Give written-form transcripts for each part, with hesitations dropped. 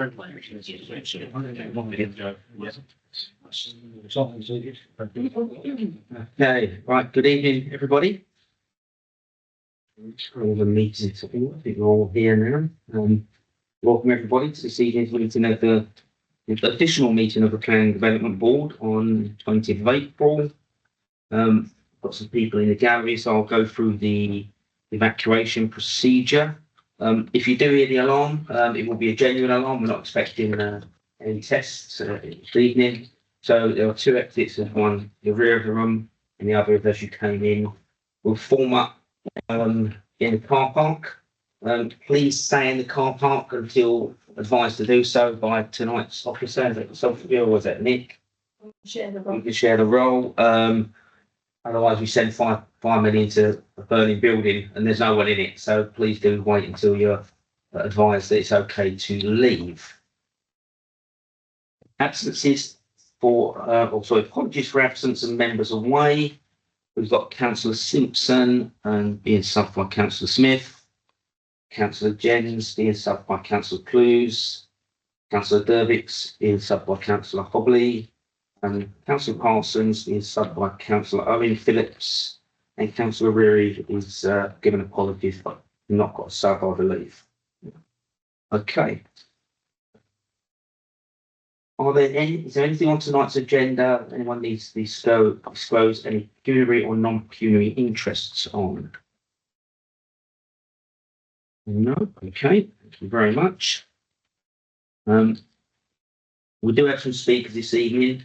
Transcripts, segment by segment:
Okay, right. Good evening, everybody. All the meetings, I think we're all here now. Welcome everybody to this evening's meeting of the official meeting of the Planning Development Board on 20th of April. Got some people in the gallery, so I'll go through the evacuation procedure. If you do hear the alarm, it will be a genuine alarm. We're not expecting any tests this evening. So there are two exits, one the rear of the room and the other as you came in. We'll form up in the car park. Please stay in the car park until advised to do so by tonight's officer. Is it Sophia or was it Nick? Share the role. We can share the role. Otherwise, we send firemen into a burning building and there's no one in it. So please do wait until you're advised that it's okay to leave. Absences apologies for absence and members away. We've got Councillor Simpson being subbed by Councillor Smith, Councillor Jens being subbed by Councillor Clues, Councillor Dervix being subbed by Councillor Hobley, and Councillor Parsons is subbed by Councillor Owen Phillips, and Councillor Reary is given apologies but not got a sub, I believe. Okay. Is there anything on tonight's agenda anyone needs to disclose any pecuniary or non-pecuniary interests on? No? Okay, thank you very much. We do have some speakers this evening.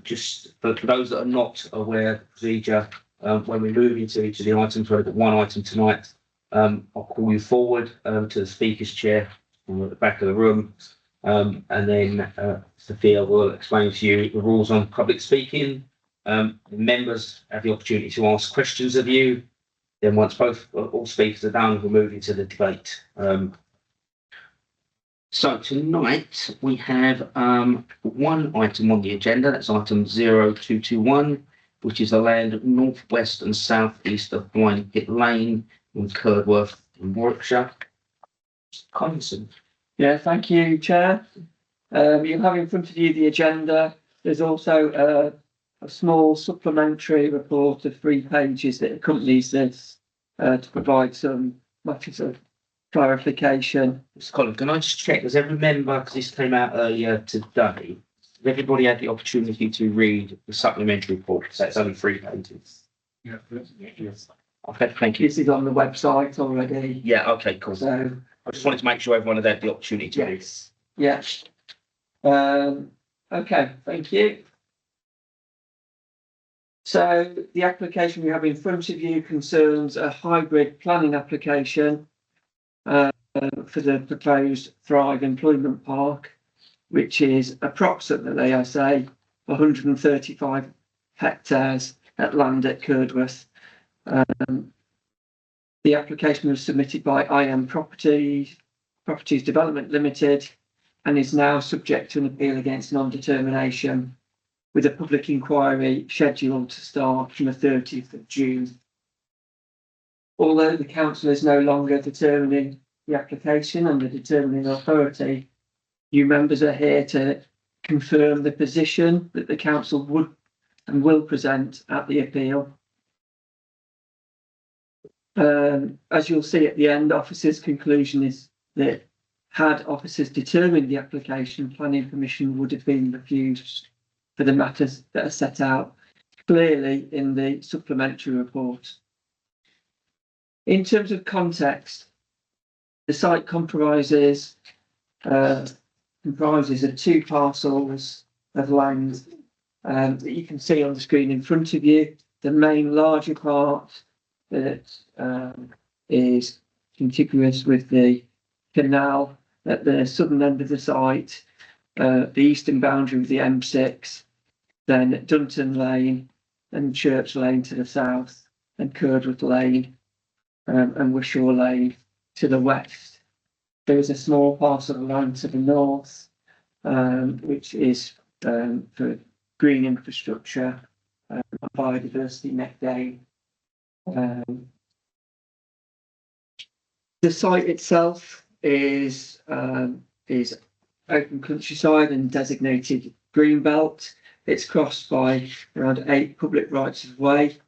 Just for those that are not aware of the procedure, when we move into each of the items, we've got one item tonight. I'll call you forward to the speaker's chair at the back of the room. And then Sophia will explain to you the rules on public speaking. Members have the opportunity to ask questions of you. Then once all speakers are done, we'll move into the debate. So tonight we have one item on the agenda. That's item 0221, which is the land northwest and southeast of Blind Pit Lane in Curdworth in Warwickshire. Collinson. Yeah, thank you, Chair. You have in front of you the agenda. There's also a small supplementary report of 3 pages that accompanies this to provide some matters of clarification. Mr. Collins, can I just check, does every member, because this came out earlier today, has everybody had the opportunity to read the supplementary report? So it's only 3 pages. Yeah. Yes. Okay, thank you. This is on the website already. Yeah, okay, cool. So I just wanted to make sure everyone had had the opportunity to read. yes. Okay, thank you. So the application we have in front of you concerns a hybrid planning application for the proposed Thrive Employment Park, which is approximately, I say, 135 hectares at land at Curdworth. The application was submitted by IM Properties Development Limited and is now subject to an appeal against non-determination, with a public inquiry scheduled to start from the 30th of June. Although the council is no longer determining the application and the determining authority, you members are here to confirm the position that the council would and will present at the appeal. As you'll see at the end, officers' conclusion is that had officers determined the application, planning permission would have been refused for the matters that are set out clearly in the supplementary report. In terms of context, the site comprises of 2 parcels of land that you can see on the screen in front of you. The main larger part that is contiguous with the canal at the southern end of the site, the eastern boundary of the M6, then Dunton Lane and Church Lane to the south, and Curdworth Lane and Wishaw Lane to the west. There is a small parcel of land to the north, which is for green infrastructure and biodiversity net gain. The site itself is open countryside and designated green belt. It's crossed by around 8 public rights of way.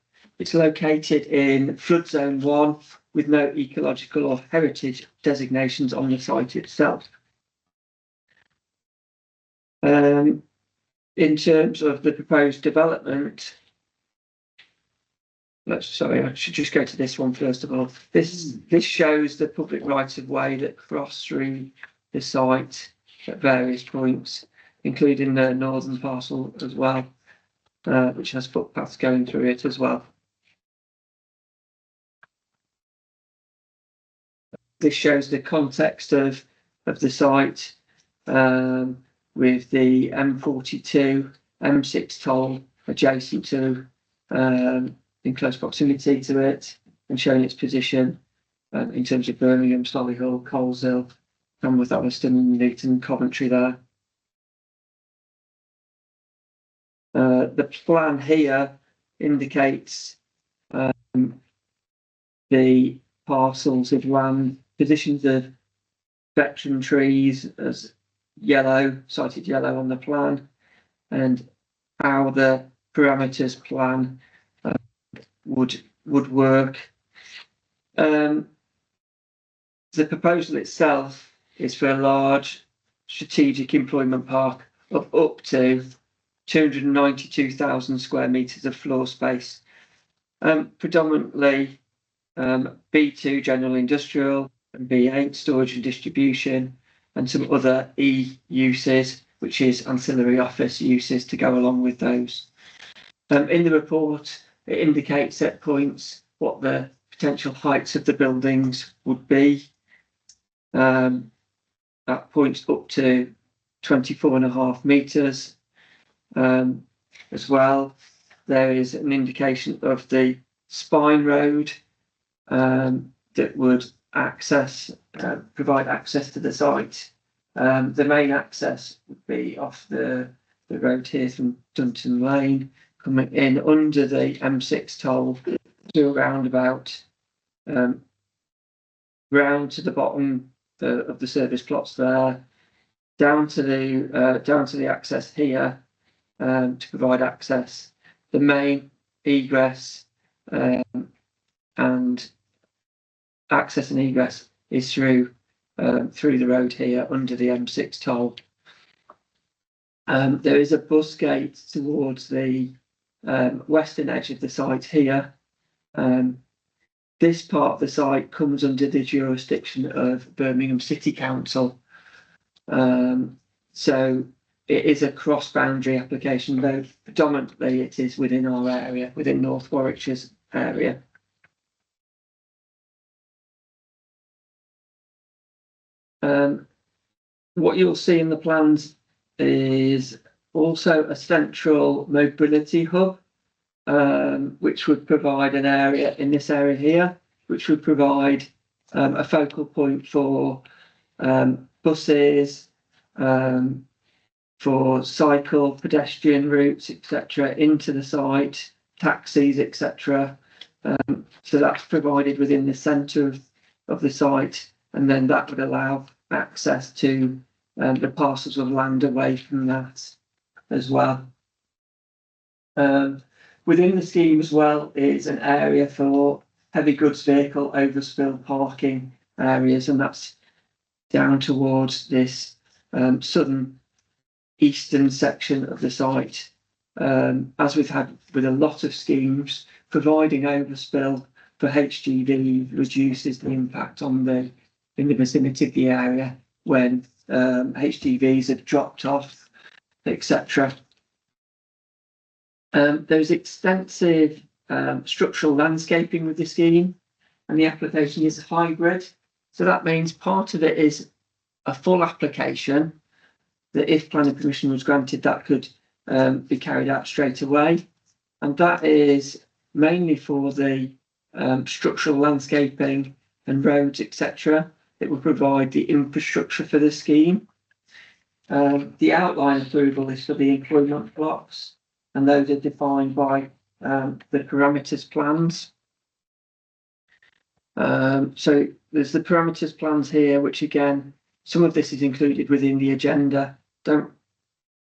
It's located in flood zone 1 with no ecological or heritage designations on the site itself. In terms of the proposed development, I should just go to this one first of all. This shows the public rights of way that cross through the site at various points, including the northern parcel as well, which has footpaths going through it as well. This shows the context of the site, with the M42, M6 toll adjacent to, in close proximity to it, and showing its position in terms of Birmingham, Solihull, Coleshill, Tamworth, Atherstone, and Newton, Coventry there. The plan here indicates the parcels of land, positions of veteran trees as yellow, cited yellow on the plan, and how the parameters plan would work. The proposal itself is for a large strategic employment park of up to 292,000 square metres of floor space, predominantly B2 general industrial and B8 storage and distribution, and some other E uses, which is ancillary office uses to go along with those. In the report, it indicates at points what the potential heights of the buildings would be. At points up to 24.5 metres. As well, there is an indication of the spine road that would provide access to the site. The main access would be off the road here from Dunton Lane, coming in under the M6 toll to a roundabout, round to the bottom of the service plots there, down to the access here, to provide access. The main egress and access and egress is through the road here under the M6 toll. There is a bus gate towards the western edge of the site here. This part of the site comes under the jurisdiction of Birmingham City Council. So it is a cross-boundary application, though predominantly it is within our area, within North Warwickshire's area. What you'll see in the plans is also a central mobility hub, which would provide an area in this area here, which would provide a focal point for buses, for cycle, pedestrian routes, etc., into the site, taxis, etc. So that's provided within the centre of the site, and then that would allow access to the parcels of land away from that as well. Within the scheme as well is an area for heavy goods vehicle overspill parking areas, and that's down towards this southern eastern section of the site. As we've had with a lot of schemes, providing overspill for HGV reduces the impact in the vicinity of the area when HGVs have dropped off, etc. There's extensive structural landscaping with the scheme, and the application is hybrid. So that means part of it is a full application that, if planning permission was granted, that could be carried out straight away. And that is mainly for the structural landscaping and roads, etc. It will provide the infrastructure for the scheme. The outline approval is for the employment blocks, and those are defined by the parameters plans. So there's the parameters plans here, which again some of this is included within the agenda. Don't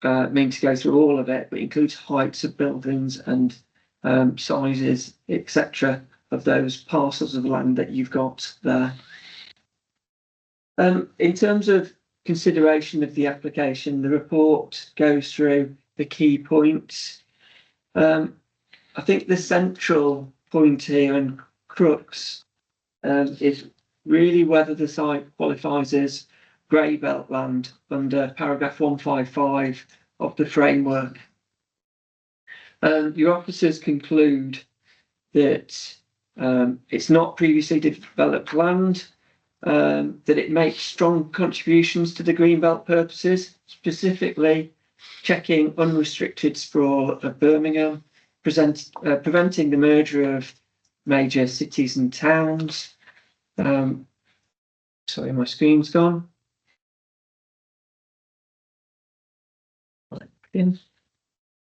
mean to go through all of it, but includes heights of buildings and sizes, etc., of those parcels of land that you've got there. In terms of consideration of the application, the report goes through the key points. I think the central point here and crux is really whether the site qualifies as grey belt land under paragraph 155 of the framework. Your officers conclude that it's not previously developed land, that it makes strong contributions to the Greenbelt purposes, specifically checking unrestricted sprawl of Birmingham, preventing the merger of major cities and towns. Sorry, my screen's gone.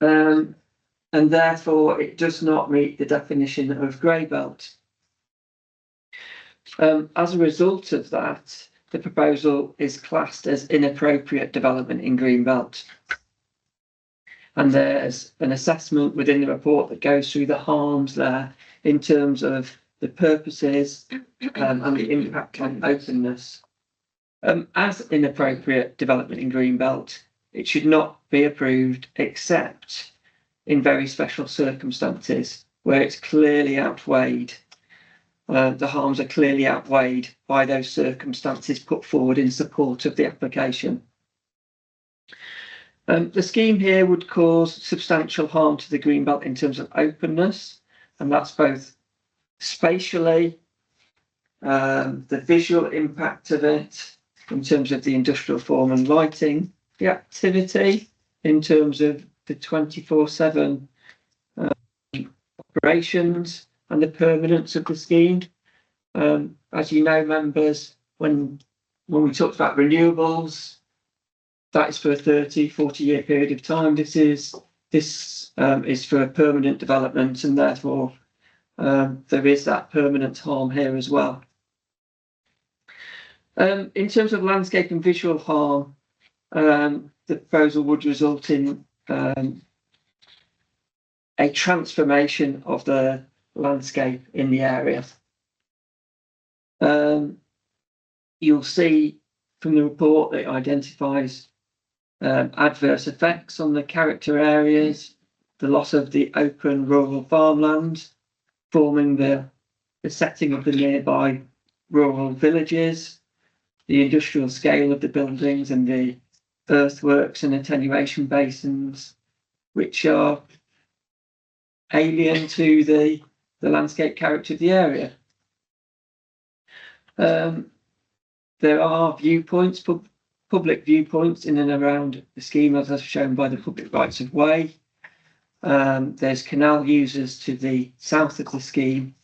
And therefore it does not meet the definition of grey belt. As a result of that, the proposal is classed as inappropriate development in Greenbelt. And there's an assessment within the report that goes through the harms there in terms of the purposes and the impact on openness. As inappropriate development in Greenbelt, it should not be approved except in very special circumstances where it's clearly outweighed. The harms are clearly outweighed by those circumstances put forward in support of the application. The scheme here would cause substantial harm to the Greenbelt in terms of openness, and that's both spatially, the visual impact of it in terms of the industrial form and lighting, the activity in terms of the 24/7 operations and the permanence of the scheme. As you know, members, when we talked about renewables, that is for a 30-40 year period of time. This is for a permanent development, and therefore there is that permanent harm here as well. In terms of landscape and visual harm, the proposal would result in a transformation of the landscape in the area. You'll see from the report that it identifies adverse effects on the character areas, the loss of the open rural farmland, forming the setting of the nearby rural villages, the industrial scale of the buildings and the earthworks and attenuation basins, which are alien to the landscape character of the area. There are viewpoints, public viewpoints in and around the scheme, as shown by the public rights of way. There's canal users to the south of the scheme.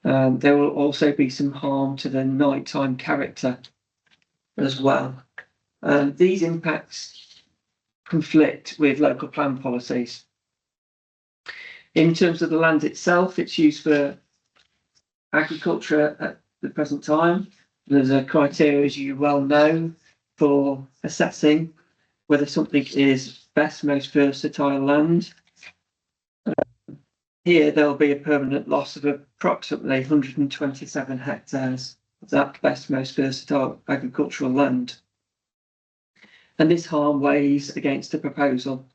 There will also be some harm to the nighttime character as well. These impacts conflict with local plan policies. In terms of the land itself, it's used for agriculture at the present time. There's a criteria, as you well know, for assessing whether something is best, most versatile land. Here, there'll be a permanent loss of approximately 127 hectares of that best, most versatile agricultural land. And this harm weighs against the proposal.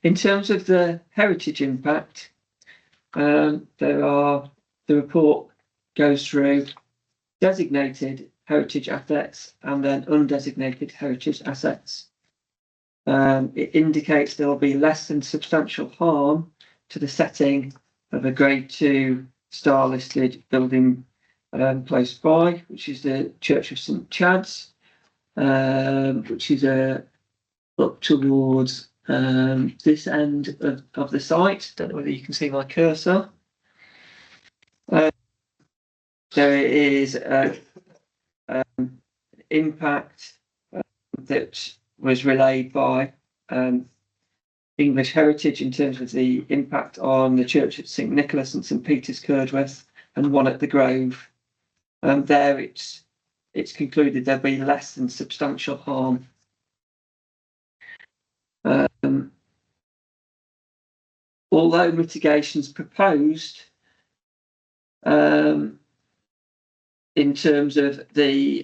In terms of the heritage impact, the report goes through designated heritage assets and then undesignated heritage assets. It indicates there will be less than substantial harm to the setting of a Grade 2 star listed building close by, which is the Church of St Chad's, which is up towards this end of the site. Don't know whether you can see my cursor. There is impact that was relayed by English Heritage in terms of the impact on the Church of St Nicholas and St Peter's Curdworth, and one at the Grove. There it's it's concluded there'll be less than substantial harm. Although mitigations proposed in terms of the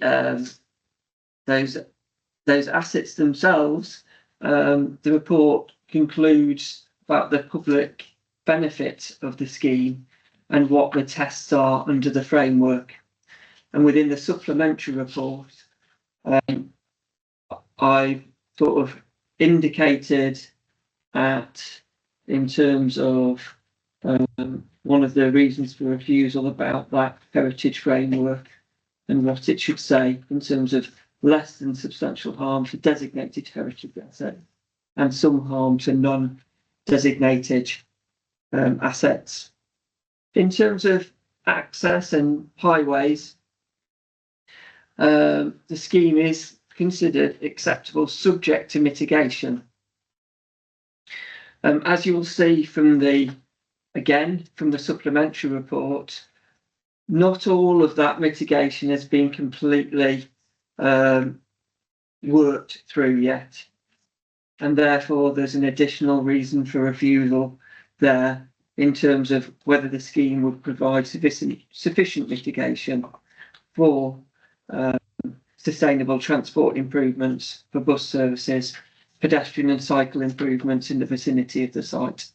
those assets themselves, the report concludes about the public benefit of the scheme and what the tests are under the framework. And within the supplementary report, I sort of indicated in terms of one of the reasons for refusal about that heritage framework and what it should say in terms of less than substantial harm to designated heritage assets and some harm to non-designated assets. In terms of access and highways, the scheme is considered acceptable subject to mitigation. As you will see from the supplementary report, not all of that mitigation has been completely worked through yet, and therefore there's an additional reason for refusal there in terms of whether the scheme would provide sufficient mitigation for sustainable transport improvements for bus services, pedestrian and cycle improvements in the vicinity of the site.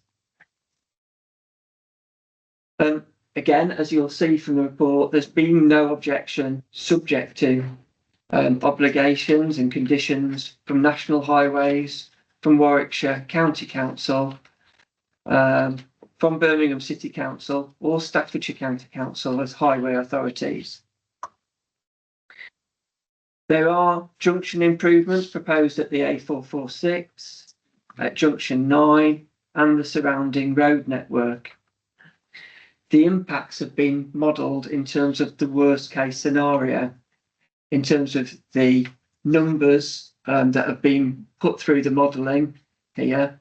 Again, as you'll see from the report, there's been no objection subject to obligations and conditions from National Highways, from Warwickshire County Council, from Birmingham City Council or Staffordshire County Council as highway authorities. There are junction improvements proposed at the A446, at Junction 9 and the surrounding road network. The impacts have been modelled in terms of the worst case scenario, in terms of the numbers that have been put through the modelling here.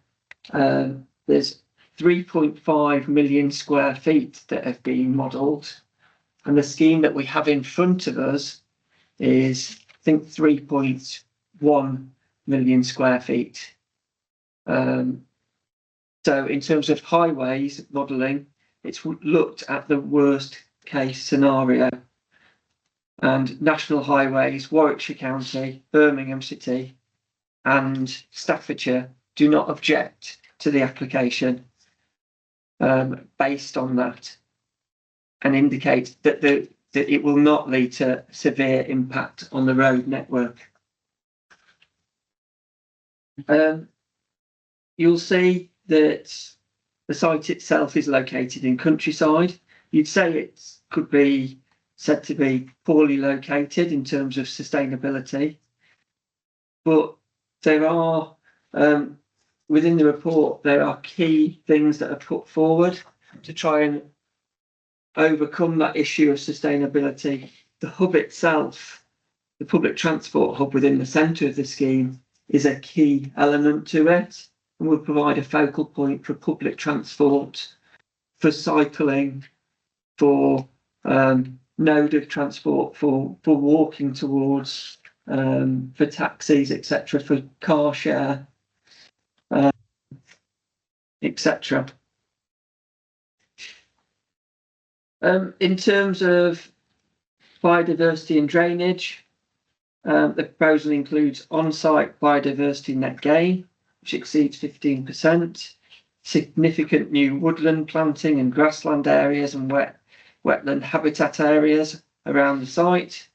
There's 3.5 million square feet that have been modelled, and the scheme that we have in front of us is, I think, 3.1 million square feet. So in terms of highways modelling, it's looked at the worst case scenario, and National Highways, Warwickshire County, Birmingham City and Staffordshire do not object to the application based on that, and indicate that it will not lead to severe impact on the road network. You'll see that the site itself is located in countryside. You'd say it could be said to be poorly located in terms of sustainability, but there are, within the report, there are key things that are put forward to try and overcome that issue of sustainability. The hub itself, the public transport hub within the centre of the scheme, is a key element to it and will provide a focal point for public transport, for cycling, for node of transport, for walking towards, for taxis, etc., for car share, etc. In terms of biodiversity and drainage, the proposal includes on-site biodiversity net gain, which exceeds 15%, significant new woodland planting and grassland areas and wetland habitat areas around the site.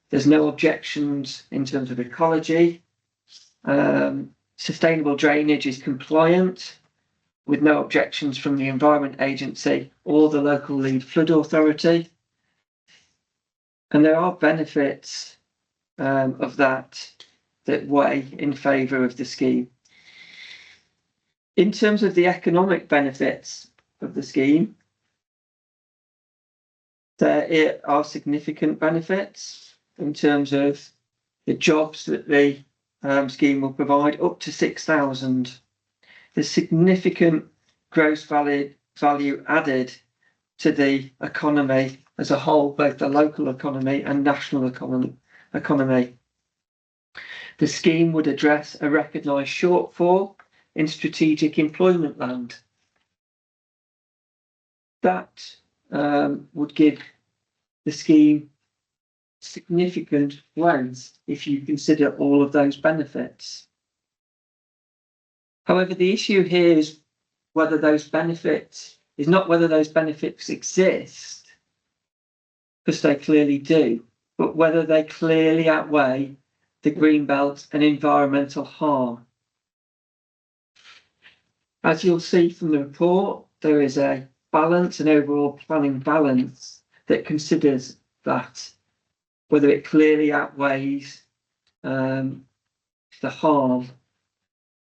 There's no objections in terms of ecology. Sustainable drainage is compliant, with no objections from the Environment Agency or the local lead flood authority. And there are benefits of that weigh in favour of the scheme. In terms of the economic benefits of the scheme, there are significant benefits in terms of the jobs that the scheme will provide, up to 6,000. There's significant gross value added to the economy as a whole, both the local economy and national economy. economy. The scheme would address a recognised shortfall in strategic employment land. That would give the scheme significant growth if you consider all of those benefits. However, the issue here is whether those benefits exist, because they clearly do, but whether they clearly outweigh the greenbelt and environmental harm. As you'll see from the report, there is a balance, an overall planning balance that considers that, whether it clearly outweighs the harm.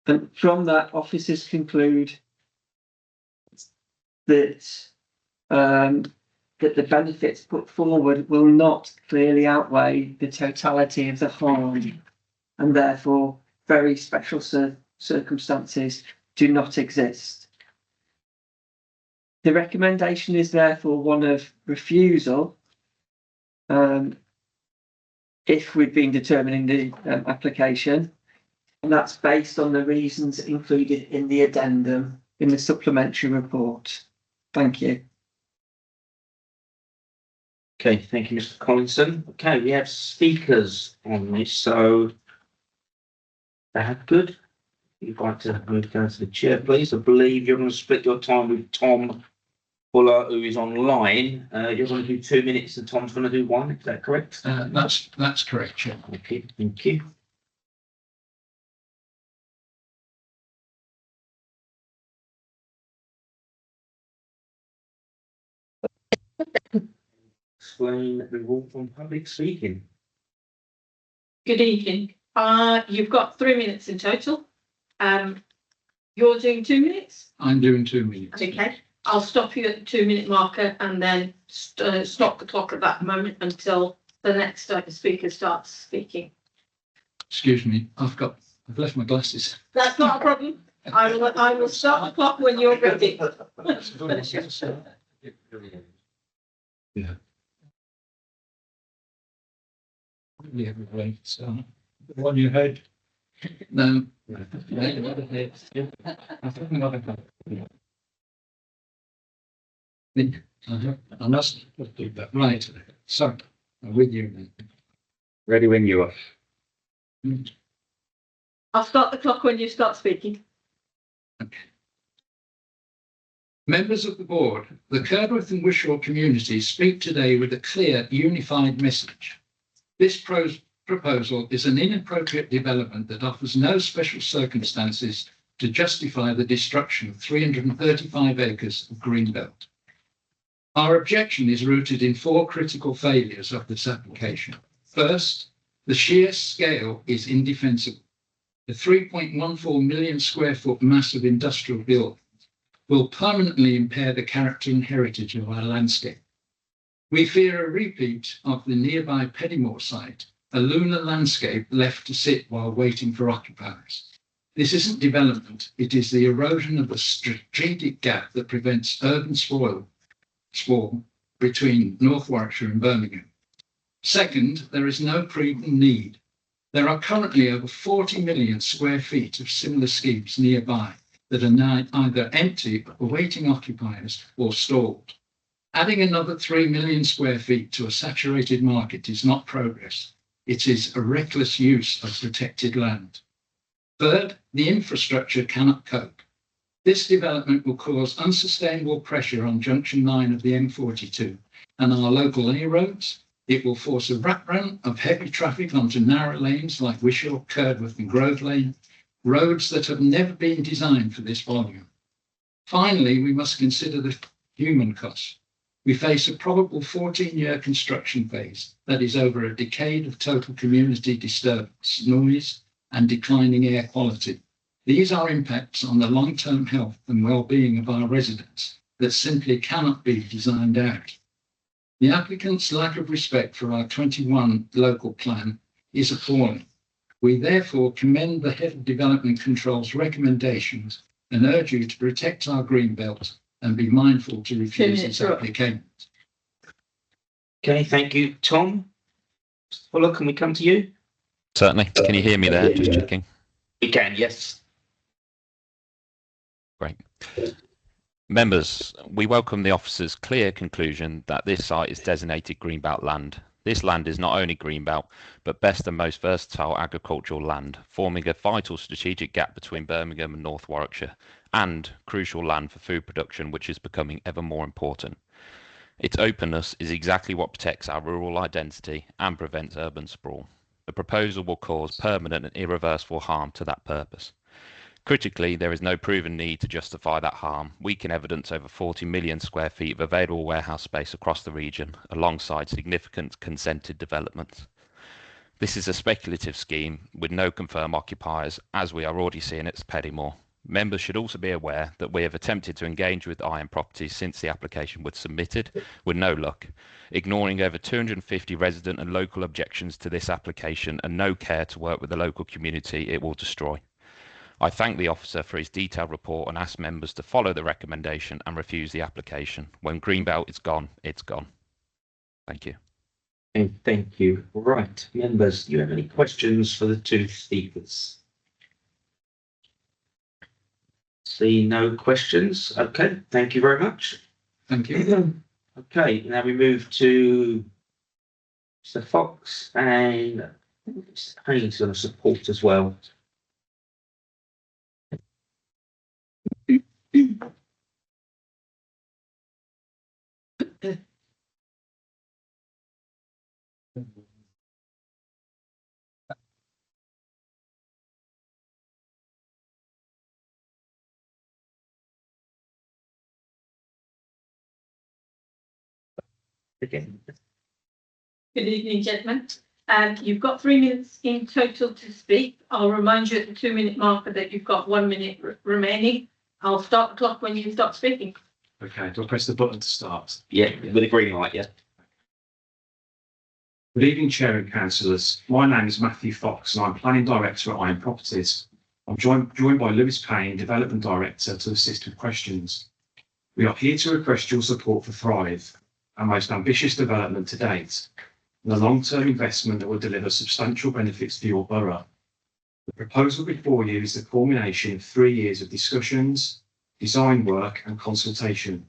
And from that, officers conclude that that the benefits put forward will not clearly outweigh the totality of the harm, and therefore very special circumstances do not exist. The recommendation is therefore one of refusal if we've been determining the application, and that's based on the reasons included in the addendum in the supplementary report. Thank you. Okay, thank you, Mr. Collinson. Okay, we have speakers on this, so good. You'd like to move down to the chair, please. I believe you're going to split your time with Tom Fuller, who is online. You're going to do 2 minutes and Tom's going to do 1. Is that correct? That's correct, Chair. Okay, thank you. Explain the rule from public speaking. Good evening. You've got 3 minutes in total. You're doing 2 minutes? I'm doing 2 minutes. Okay. I'll stop you at the 2 minute marker and then stop the clock at that moment until the next speaker starts speaking. Excuse me, I've left my glasses. That's not a problem. I will start the clock when you're ready. Yeah. Yeah, everybody. So, the one you had? No. I must do that. Right. So, I'm with you then. Ready when you are. I'll start the clock when you start speaking. Okay. Members of the board, the Cerdworth and Wishaw communities speak today with a clear, unified message. This proposal is an inappropriate development that offers no special circumstances to justify the destruction of 335 acres of greenbelt. Our objection is rooted in 4 critical failures of this application. First, the sheer scale is indefensible. The 3.14 million square foot mass of industrial buildings will permanently impair the character and heritage of our landscape. We fear a repeat of the nearby Peddymore site, a lunar landscape left to sit while waiting for occupiers. This isn't development, it is the erosion of a strategic gap that prevents urban sprawl between North Warwickshire and Birmingham. Second, there is no proven need. There are currently over 40 million square feet of similar schemes nearby that are now either empty, awaiting occupiers, or stalled. Adding another 3 million square feet to a saturated market is not progress. It is a reckless use of protected land. Third, the infrastructure cannot cope. This development will cause unsustainable pressure on junction 9 of the M42 and our local A roads. It will force a wrap-round of heavy traffic onto narrow lanes like Wishaw, Cerdworth and Grove Lane, roads that have never been designed for this volume. Finally, we must consider the human cost. We face a probable 14-year construction phase that is over a decade of total community disturbance, noise and declining air quality. These are impacts on the long-term health and well-being of our residents that simply cannot be designed out. The applicant's lack of respect for our 21 local plan is appalling. We therefore commend the Head of Development Control's recommendations and urge you to protect our greenbelt and be mindful to refuse this application. Okay, thank you, Tom. Fuller, can we come to you? Certainly. Can you hear me there? Just checking. We can, yes. Great. Members, we welcome the officer's clear conclusion that this site is designated Greenbelt land. This land is not only Greenbelt, but best and most versatile agricultural land, forming a vital strategic gap between Birmingham and North Warwickshire, and crucial land for food production, which is becoming ever more important. Its openness is exactly what protects our rural identity and prevents urban sprawl. The proposal will cause permanent and irreversible harm to that purpose. Critically, there is no proven need to justify that harm. We can evidence over 40 million square feet of available warehouse space across the region, alongside significant consented developments. This is a speculative scheme with no confirmed occupiers, as we are already seeing at Peddymore. Members should also be aware that we have attempted to engage with Iron Properties since the application was submitted, with no luck, ignoring over 250 resident and local objections to this application and no care to work with the local community it will destroy. I thank the officer for his detailed report and ask members to follow the recommendation and refuse the application. When Greenbelt is gone, it's gone. Thank you. And thank you. Right, members, do you have any questions for the two speakers? See no questions. Okay, thank you very much. Thank you. Okay, now we move to Mr. Fox, and Mr. Haynes going to support as well. Again. Good evening, gentlemen. You've got 3 minutes in total to speak. I'll remind you at the 2-minute marker that you've got 1 minute remaining. I'll start the clock when you start speaking. Okay, do I press the button to start? Yeah, with a green light, yeah. Good evening, Chair and Councillors. My name is Matthew Fox and I'm Planning Director at Iron Properties. I'm joined by Lewis Payne, Development Director, to assist with questions. We are here to request your support for Thrive, our most ambitious development to date, and a long-term investment that will deliver substantial benefits for your borough. The proposal before you is the culmination of 3 years of discussions, design work and consultation.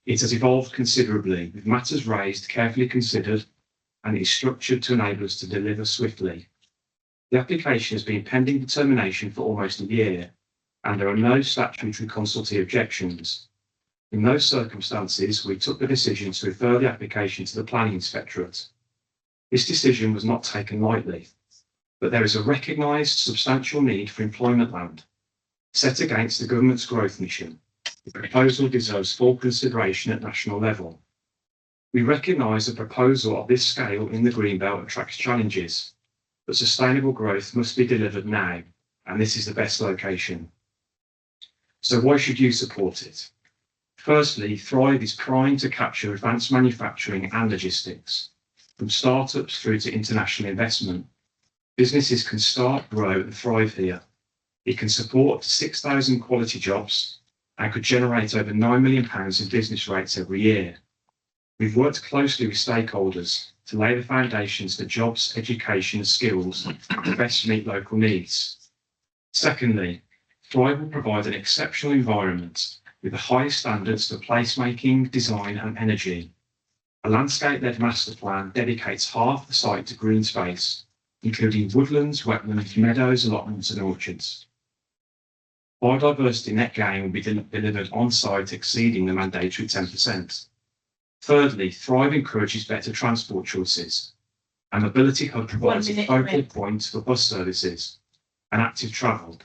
It has evolved considerably, with matters raised carefully considered, and it is structured to enable us to deliver swiftly. The application has been pending determination for almost a year, and there are no statutory consultative objections. In those circumstances, we took the decision to refer the application to the Planning Inspectorate. This decision was not taken lightly, but there is a recognised substantial need for employment land. Set against the government's growth mission, the proposal deserves full consideration at national level. We recognise a proposal of this scale in the Greenbelt attracts challenges, but sustainable growth must be delivered now, and this is the best location. So why should you support it? Firstly, Thrive is primed to capture advanced manufacturing and logistics. From startups through to international investment, businesses can start, grow and thrive here. It can support up to 6,000 quality jobs and could generate over £9 million in business rates every year. We've worked closely with stakeholders to lay the foundations for jobs, education and skills to best meet local needs. Secondly, Thrive will provide an exceptional environment with the highest standards for placemaking, design and energy. A landscape-led master plan dedicates half the site to green space, including woodlands, wetlands, meadows, allotments and orchards. Biodiversity net gain will be delivered on-site exceeding the mandatory 10%. Thirdly, Thrive encourages better transport choices. A mobility hub provides a focal point for bus services and active travel,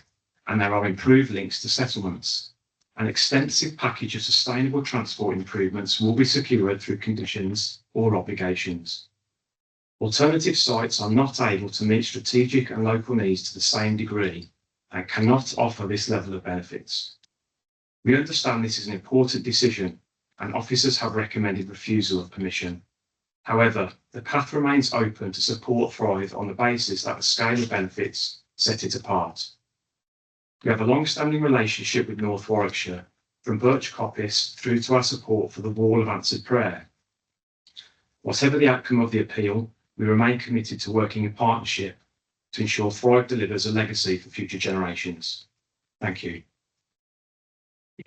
and there are improved links to settlements. An extensive package of sustainable transport improvements will be secured through conditions or obligations. Alternative sites are not able to meet strategic and local needs to the same degree and cannot offer this level of benefits. We understand this is an important decision and officers have recommended refusal of permission. However, the path remains open to support Thrive on the basis that the scale of benefits set it apart. We have a long-standing relationship with North Warwickshire, from Birch Coppice through to our support for the Wall of Answered Prayer. Whatever the outcome of the appeal, We remain committed to working in partnership to ensure Thrive delivers a legacy for future generations. Thank you.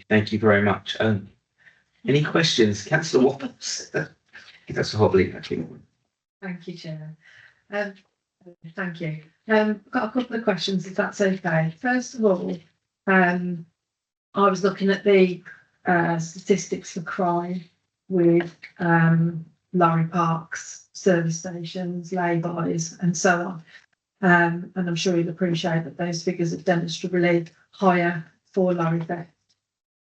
Thank you very much. Any questions? Councillor Wallace? Councillor Hobley, actually. Thank you, Chair. Thank you. Got a couple of questions, if that's okay. First of all, I was looking at the statistics for crime with lorry parks, service stations, lay-bys, and so on. And I'm sure you'll appreciate that those figures are demonstrably higher for lorry theft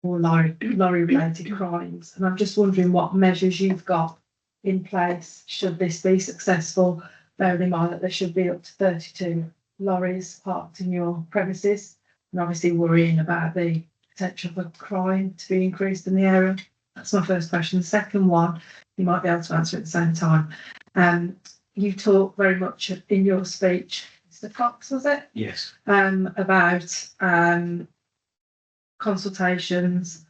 or lorry-related crimes. And I'm just wondering what measures you've got in place should this be successful, bearing in mind that there should be up to 32 lorries parked in your premises, and obviously worrying about the potential for crime to be increased in the area. That's my first question. The second one, you might be able to answer at the same time. You talk very much in your speech, Mr. Fox, was it? Yes. About consultations,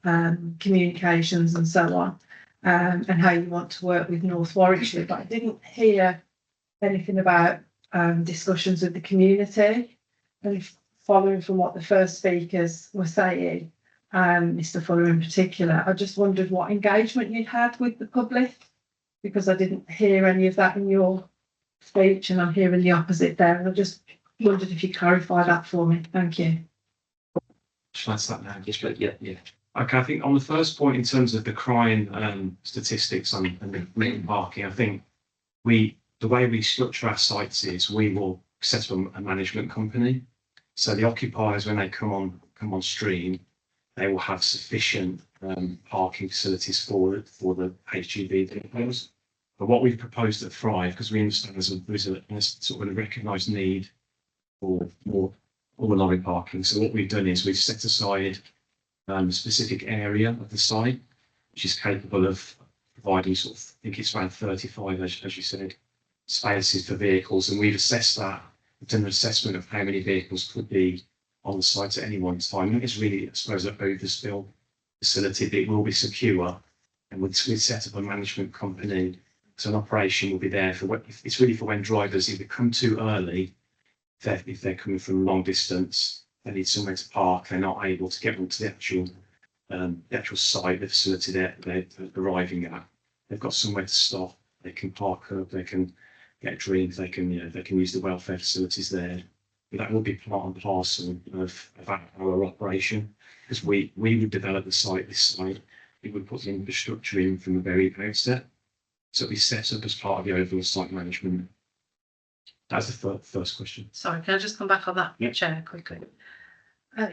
communications and so on, and how you want to work with North Warwickshire, but I didn't hear anything about discussions with the community. And following from what the first speakers were saying, Mr. Fuller in particular, I just wondered what engagement you'd had with the public, because I didn't hear any of that in your speech, and I'm hearing the opposite there. And I just wondered if you clarify that for me. Thank you. Shall I start now? Yes, but yeah. Okay, I think on the first point, in terms of the crime statistics and the meeting parking, I think the way we structure our sites is we will set up a management company. So the occupiers, when they come on stream, they will have sufficient parking facilities for the HGV vehicles. But what we've proposed at Thrive, because we understand there's a sort of a recognised need for more lorry parking. So what we've done is we've set aside a specific area of the site, which is capable of providing sort of, I think it's around 35, as you said, spaces for vehicles. And we've assessed that, we've done an assessment of how many vehicles could be on the site at any one time. And it's really, I suppose, an overspill facility that will be secure. And we've set up a management company. So an operation will be there for it's really for when drivers either come too early, if they're coming from long distance, they need somewhere to park, they're not able to get onto the actual site, the facility they're arriving at. They've got somewhere to stop, they can park up, they can get a drink, they can use the welfare facilities there. But that will be part and parcel of our operation, because we would develop this site, we would put the infrastructure in from the very outset. So we set up as part of the overall site management. That's the first question. Sorry, can I just come back on that, Yeah. Chair, quickly?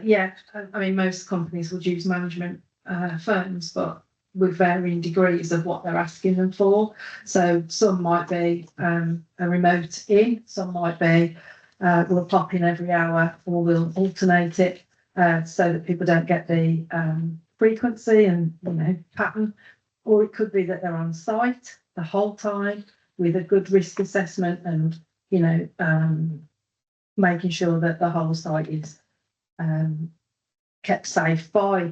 Yeah, I mean, most companies would use management firms, but with varying degrees of what they're asking them for. So some might be a remote in, some might be we'll pop in every hour, or we'll alternate it so that people don't get the frequency and pattern. Or it could be that they're on site the whole time with a good risk assessment and making sure that the whole site is kept safe by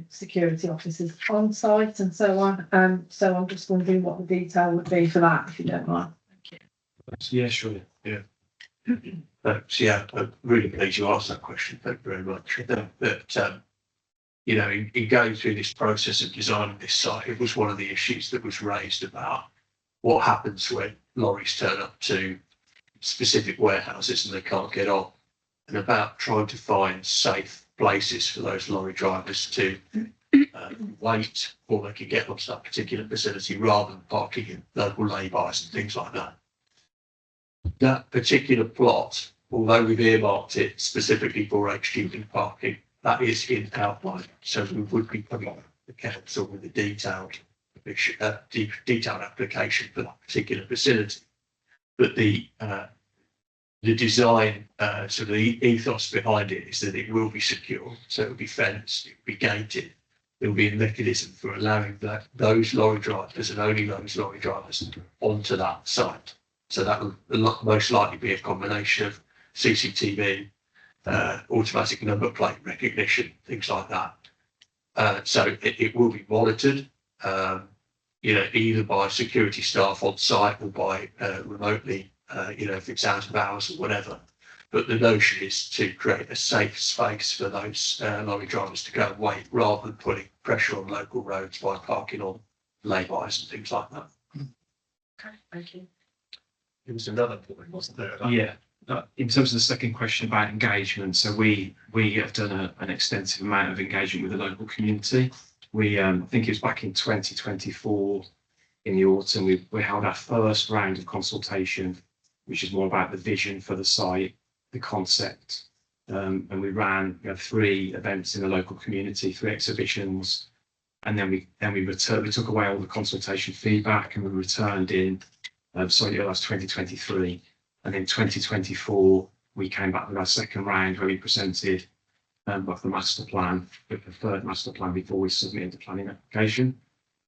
security officers on site and so on. So I'm just wondering what the detail would be for that, if you don't mind. Thank you. Yeah, sure. Yeah. Yeah, I'm really pleased you asked that question. Thank you very much. But in going through this process of designing this site, it was one of the issues that was raised about what happens when lorries turn up to specific warehouses and they can't get on, and about trying to find safe places for those lorry drivers to wait before they can get onto that particular facility, rather than parking in local lay-bys and things like that. That particular plot, although we've earmarked it specifically for HGV parking, that is in outline. So we would be putting the council with a detailed application for that particular facility. But the design, sort of the ethos behind it is that it will be secure. So it will be fenced, it will be gated. There will be a mechanism for allowing those lorry drivers and only those lorry drivers onto that site. So that will most likely be a combination of CCTV, automatic number plate recognition, things like that. So it will be monitored. you know, either by security staff on site or by remotely, you know, if it's out of hours or whatever. But the notion is to create a safe space for those lorry drivers to go and wait, rather than putting pressure on local roads by parking on lay-bys and things like that. Okay, thank you. There was another point, wasn't there? Yeah, in terms of the second question about engagement, so we have done an extensive amount of engagement with the local community. We I think it was back in 2024 in the autumn, we held our first round of consultation, which is more about the vision for the site, the concept, and we ran 3 events in the local community, 3 exhibitions, and then we took away all the consultation feedback and we returned in sorry, that was 2023. And in 2024, we came back with our second round where we presented of the master plan, the third master plan before we submitted the planning application.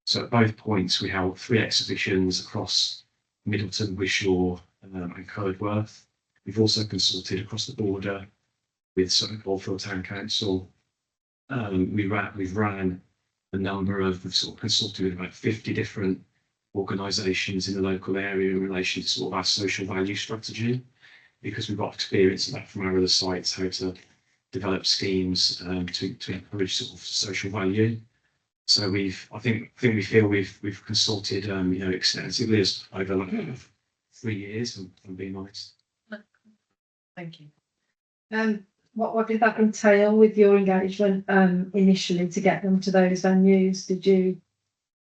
So at both points, we held 3 exhibitions across Middleton, Wishaw, and Curdworth. We've also consulted across the border with Sutton Coldfield Town Council. We've ran a number of, we've sort of consulted with about 50 different organisations in the local area in relation to sort of our social value strategy, because we've got experience of that from our other sites, how to develop schemes to encourage sort of social value. So I think we feel we've consulted extensively as over like 3 years, if I'm being honest. Thank you. What did that entail with your engagement initially to get them to those venues? Did you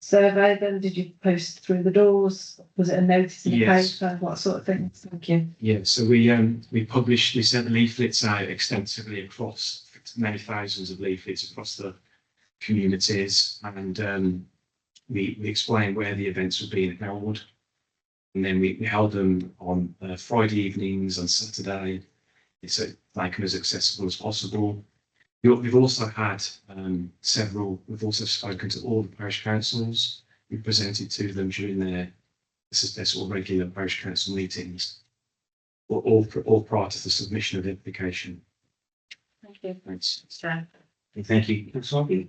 survey them? Did you post through the doors? Was it a notice in the paper? What sort of things? Thank you. Yeah, so we sent leaflets out extensively across many thousands of leaflets across the communities, and we explained where the events were being held, and then we held them on Friday evenings and Saturday, so make them as accessible as possible. We've also had we've also spoken to all the parish councils. We presented to them during their sort of regular parish council meetings, all prior to the submission of the application. Thank you. Thanks. Chair. Thank you. Councillor.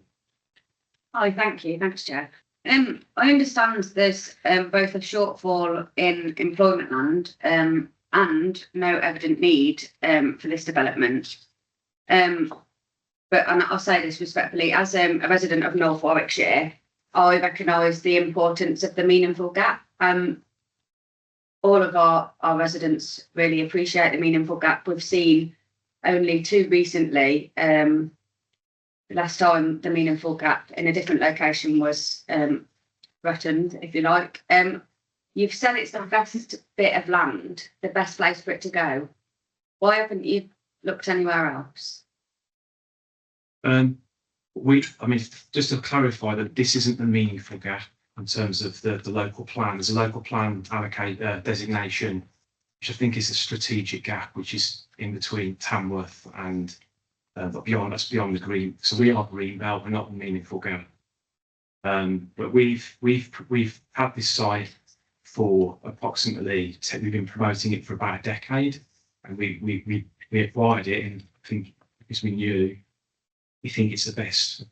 Hi, thank you. Thanks, Chair. I understand there's both a shortfall in employment land and no evident need for this development. But and I'll say this respectfully, as a resident of North Warwickshire, I recognise the importance of the meaningful gap. All of our residents really appreciate the meaningful gap. We've seen only 2 recently. The last time the meaningful gap in a different location was threatened, if you like. You've said it's the best bit of land, the best place for it to go. Why haven't you looked anywhere else? Just to clarify that this isn't the meaningful gap in terms of the local plan. There's a local plan designation, which I think is a strategic gap, which is in between Tamworth and beyond the green. So we are green belt, we're not a meaningful gap. But we've had this site for approximately, we've been promoting it for about a decade, and we acquired it, and I think because we knew, we think it's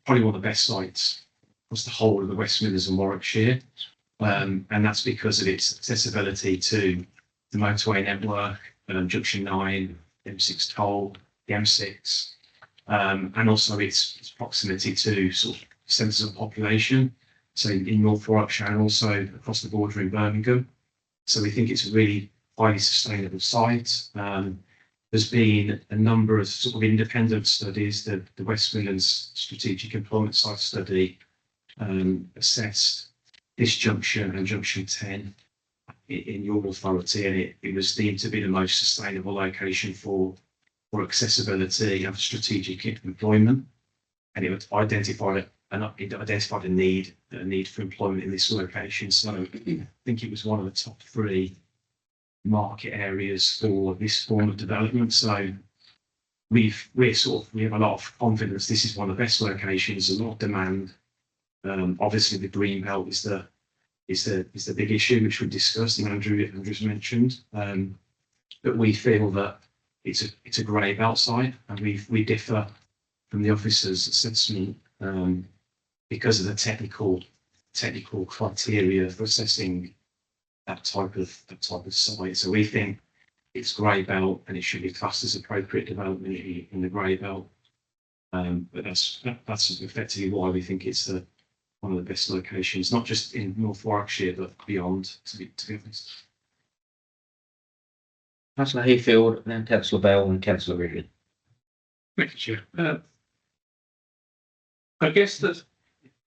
probably one of the best sites across the whole of the West Midlands and Warwickshire. And that's because of its accessibility to the motorway network, Junction 9, M6 toll, the M6, and also its proximity to sort of centres of population. So in North Warwickshire and also across the border in Birmingham. So we think it's a really highly sustainable site. There's been a number of sort of independent studies. The West Midlands Strategic Employment Site Study assessed this junction and Junction 10 in your authority, and it was deemed to be the most sustainable location for accessibility and strategic employment. And it identified a need for employment in this location. So I think it was one of the top 3 market areas for this form of development. So we have a lot of confidence. This is one of the best locations, a lot of demand. Obviously the green belt is the big issue, which we discussed and Andrew's mentioned. But we feel that it's a grey belt site, and we differ from the officer's assessment because of the technical criteria for assessing that type of site. So we think it's grey belt and it should be classed as appropriate development in the grey belt. But that's effectively why we think it's one of the best locations, not just in North Warwickshire, but beyond, to be honest. Councillor Hayfield, then Councillor Bell and Councillor Ridley. Thank you, Chair. I guess that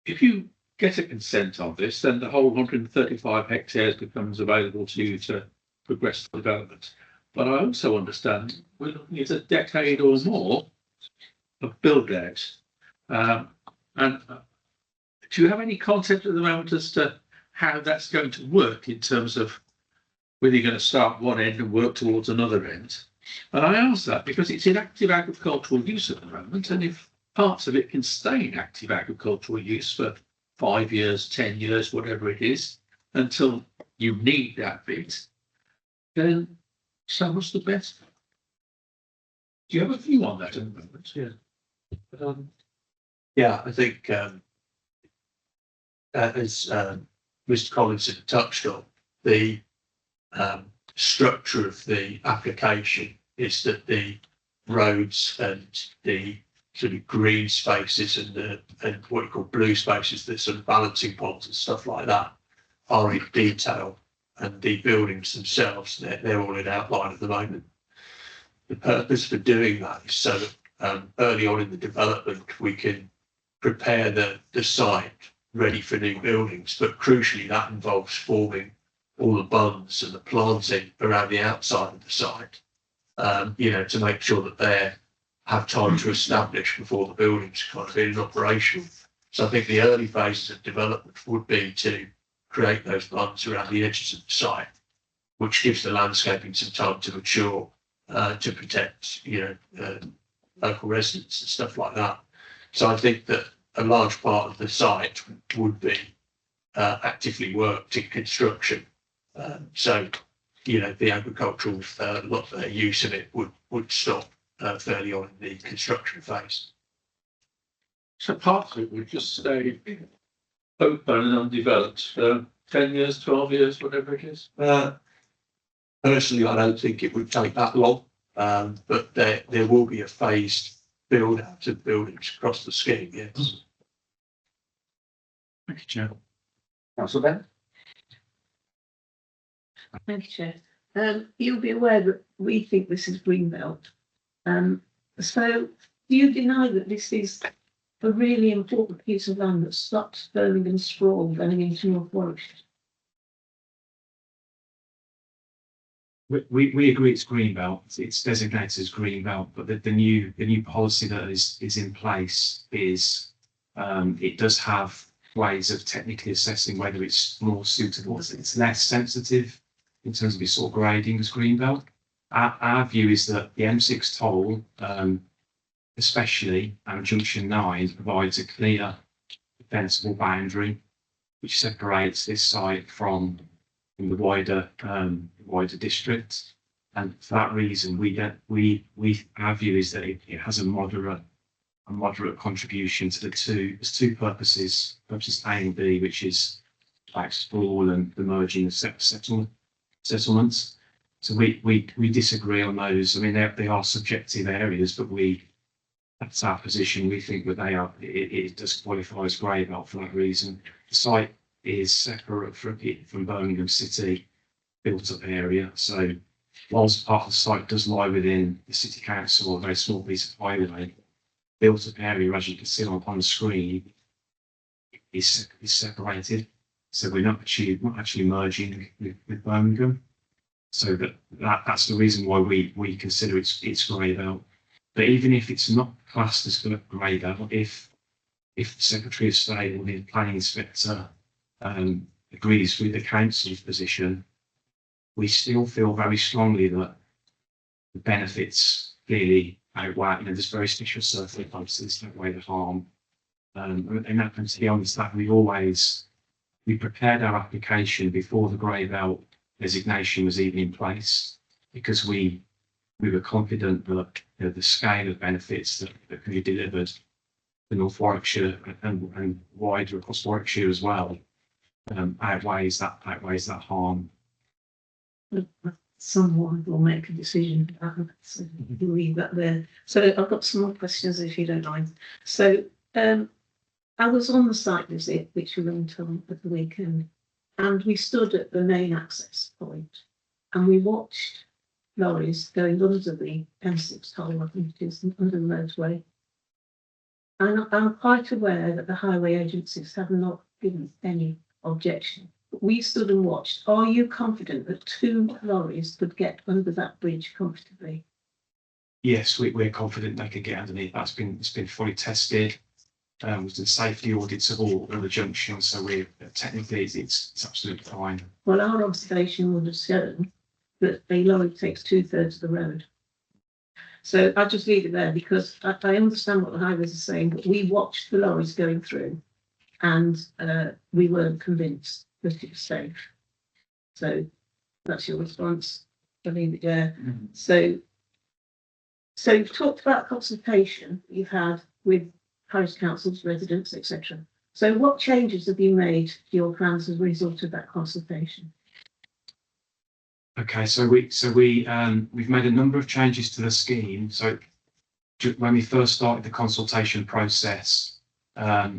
if you get a consent on this, then the whole 135 hectares becomes available to you to progress the development. But I also understand we're looking at a decade or more of build out. And do you have any concept at the moment as to how that's going to work in terms of whether you're going to start one end and work towards another end? And I ask that because it's in active agricultural use at the moment, and if parts of it can stay in active agricultural use for 5 years, 10 years, whatever it is, until you need that bit, then so much the better. Do you have a view on that at the moment? Yeah. Yeah, I think as Mr. Collinson touched on, the structure of the application is that the roads and the sort of green spaces and what you call blue spaces, the sort of balancing poles and stuff like that, are in detail, and the buildings themselves, they're all in outline at the moment. The purpose for doing that is so that early on in the development we can prepare the site ready for new buildings, but crucially that involves forming all the bunds and the planting around the outside of the site, to make sure that they have time to establish before the buildings kind of in operational. So I think the early phases of development would be to create those bunds around the edges of the site, which gives the landscaping some time to mature, to protect, local residents and stuff like that. So I think that a large part of the site would be actively worked in construction. So the agricultural use of it would stop fairly on in the construction phase. So part of it would just stay open and undeveloped, 10 years, 12 years, whatever it is. Personally, I don't think it would take that long, but there will be a phased build out of buildings across the scheme, yes. Thank you, Chair. Councillor Bell. Thank you, Chair. You'll be aware that we think this is Greenbelt. So do you deny that this is a really important piece of land that stops Birmingham sprawl going into North Warwickshire? We agree it's Greenbelt. It's designated as Greenbelt, but the new policy that is in place is it does have ways of technically assessing whether it's more suitable. It's less sensitive in terms of its sort of grading as Greenbelt. Our view is that the M6 toll, especially Junction 9, provides a clear defensible boundary which separates this site from the wider district, and for that reason our view is that it has a moderate contribution to there's two purposes A and B, which is like sprawl and the merging of settlements. So we disagree on those. I mean, they are subjective areas, but that's our position. We think that it does qualify as grey belt for that reason. The site is separate from Birmingham City built up area. So whilst part of the site does lie within the City Council, a very small piece of highway, built up area, as you can see on the screen, is separated. So we're not actually merging with Birmingham. So that's the reason why we consider it's grey belt. But even if it's not classed as grey belt, if the Secretary of State or the Planning Inspector agrees with the council's position, we still feel very strongly that the benefits clearly outweigh. There's very special circumstances that weigh the harm, and to be honest, that we prepared our application before the grey belt designation was even in place, because we were confident that the scale of benefits that could be delivered to North Warwickshire and wider across Warwickshire as well outweighs that harm. Someone will make a decision. So we'll leave that there. So I've got some more questions if you don't mind. So I was on the site visit, which we went on at the weekend, and we stood at the main access point and we watched lorries going under the M6 toll, I think it is, under the motorway. And I'm quite aware that the highway agencies have not given any objection. But we stood and watched. Are you confident that 2 lorries could get under that bridge comfortably? Yes, we're confident they could get underneath. It's been fully tested. We've done safety audits of all the junctions, so we're technically it's absolutely fine. Well, our observation would have shown that a lorry takes 2/3 of the road. So I'll just leave it there because I understand what the highways are saying, but we watched the lorries going through and we weren't convinced that it was safe. So that's your response. I leave it there. So you've talked about consultation you've had with parish councils, residents, etc. So what changes have you made to your plans as a result of that consultation? Okay, so we've made a number of changes to the scheme. So when we first started the consultation process, the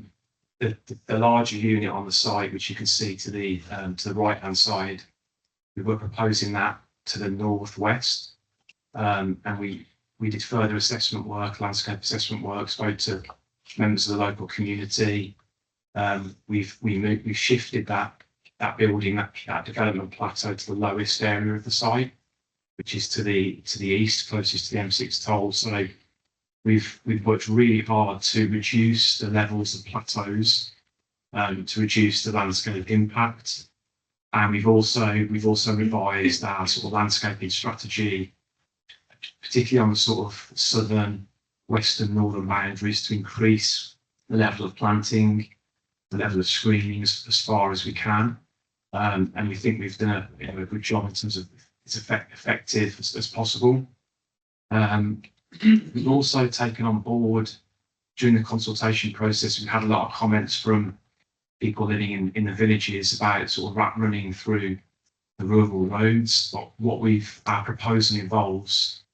larger unit on the site, which you can see to the right hand side, we were proposing that to the northwest, and we did further assessment work, landscape assessment work, spoke to members of the local community. We've shifted that building, that development plateau to the lowest area of the site, which is to the east, closest to the M6 toll. So we've worked really hard to reduce the levels of plateaus, to reduce the landscape impact, and we've also revised our sort of landscaping strategy, particularly on the sort of southern, western, northern boundaries, to increase the level of planting, the level of screening as far as we can. And we think we've done a good job in terms of it's effective as possible. We've also taken on board during the consultation process. We've had a lot of comments from people living in the villages about sort of rat running through the rural roads. Our proposal involves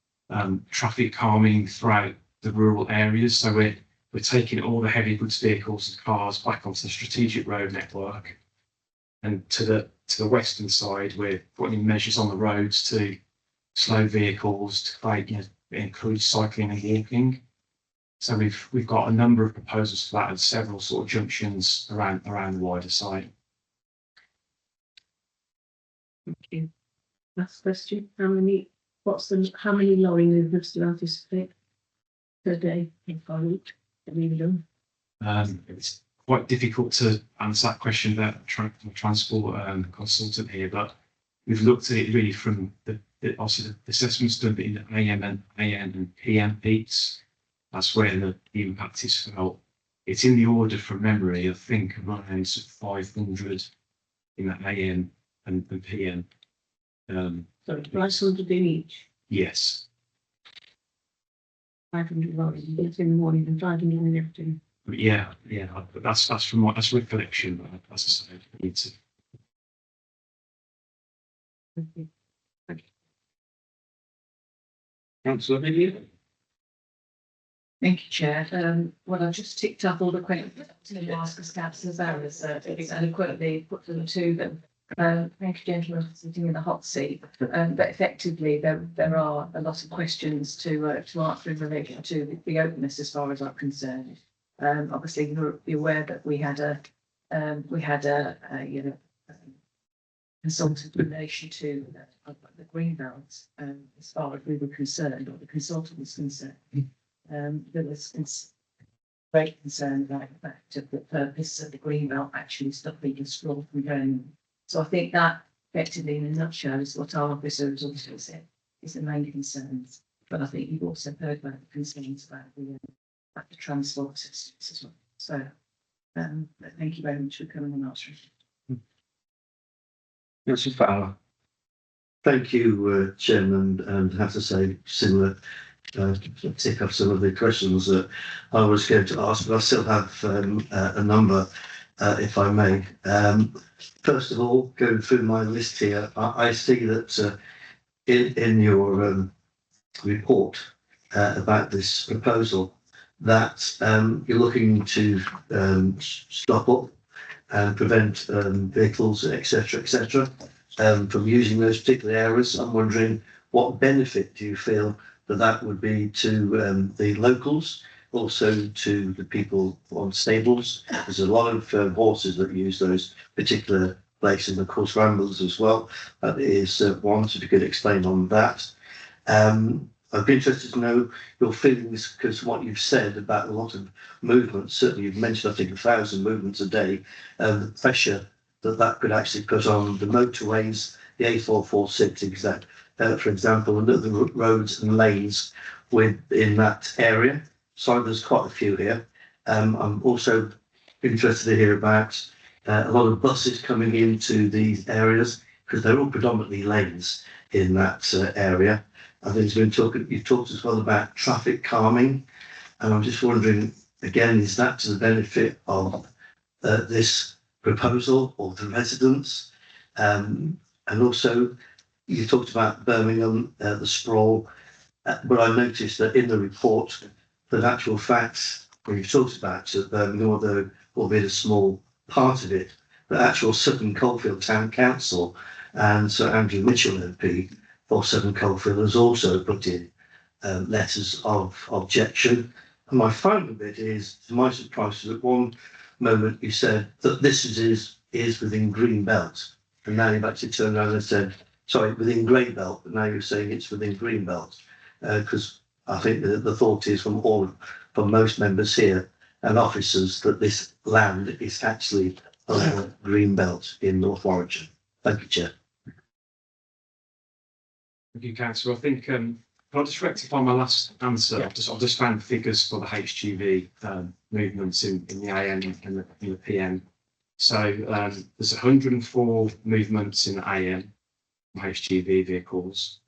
traffic calming throughout the rural areas. So we're taking all the heavy goods vehicles and cars back onto the strategic road network. And to the western side, we're putting measures on the roads to slow vehicles, to create, encourage cycling and walking. So we've got a number of proposals for that at several sort of junctions around the wider site. Thank you. Last question. How many lorry movements do you anticipate per day in Farleigh? It's quite difficult to answer that question without a transport consultant here, but we've looked at it really from obviously the assessments done in AM and PM peaks. That's where the impact is felt. It's in the order from memory, I think around 500 in that AM and PM. So 500 in each. Yes. 500 lorries in the morning and 500 in the afternoon. Yeah. But that's from that's recollection. But as I said, I need to. Thank you. Councillor Million. Thank you, Chair. Well, I've just ticked up all the questions to ask as councillors errors, adequately put them to them. Thank you, gentlemen, for sitting in the hot seat. But effectively, there are a lot of questions to answer in relation to the openness, as far as I'm concerned. Obviously, you're aware that we had a consultant in relation to the green belts, as far as we were concerned, or the consultant was concerned. There was great concern about the fact of the purpose of the green belt actually stopping the straw from going. So I think that effectively, in a nutshell, is what our officer has also said is the main concerns. But I think you've also heard about the concerns about the transport systems as well. So thank you very much for coming and answering. Councillor Fowler. Thank you, Chairman, and I have to say similar. Tick up some of the questions that I was going to ask, but I still have a number. if I may. First of all, going through my list here, I see that in your report about this proposal that you're looking to stop up and prevent vehicles, etc., from using those particular areas. I'm wondering what benefit do you feel that would be to the locals, also to the people on stables? There's a lot of horses that use those particular places, and of course ramblers as well. That is one, so if you could explain on that. I'd be interested to know your feelings, because what you've said about a lot of movements, certainly you've mentioned, I think, 1,000 movements a day, and the pressure that could actually put on the motorways, the A446, exact, for example, and other roads and lanes within that area. So there's quite a few here. I'm also interested to hear about a lot of buses coming into these areas, because they're all predominantly lanes in that area. I think you've talked as well about traffic calming, and I'm just wondering, again, is that to the benefit of this proposal or the residents? And also, you talked about Birmingham, the sprawl, but I noticed that in the report, that actual facts, when you've talked about Birmingham, although albeit a small part of it, the actual Sutton Coldfield Town Council and Sir Andrew Mitchell MP for Sutton Coldfield has also put in letters of objection. And my final bit is, to my surprise, at one moment you said that this is within green belt, and now you've actually turned around and said, sorry, within grey belt, but now you're saying it's within green belt, because I think the thought is from most members here and officers that this land is actually green belt in North Warwickshire. Thank you, Chair. Thank you, Councillor. I think I'll just rectify my last answer. I've just found the figures for the HGV movements in the AM and the PM. So there's 104 movements in the AM HGV vehicles,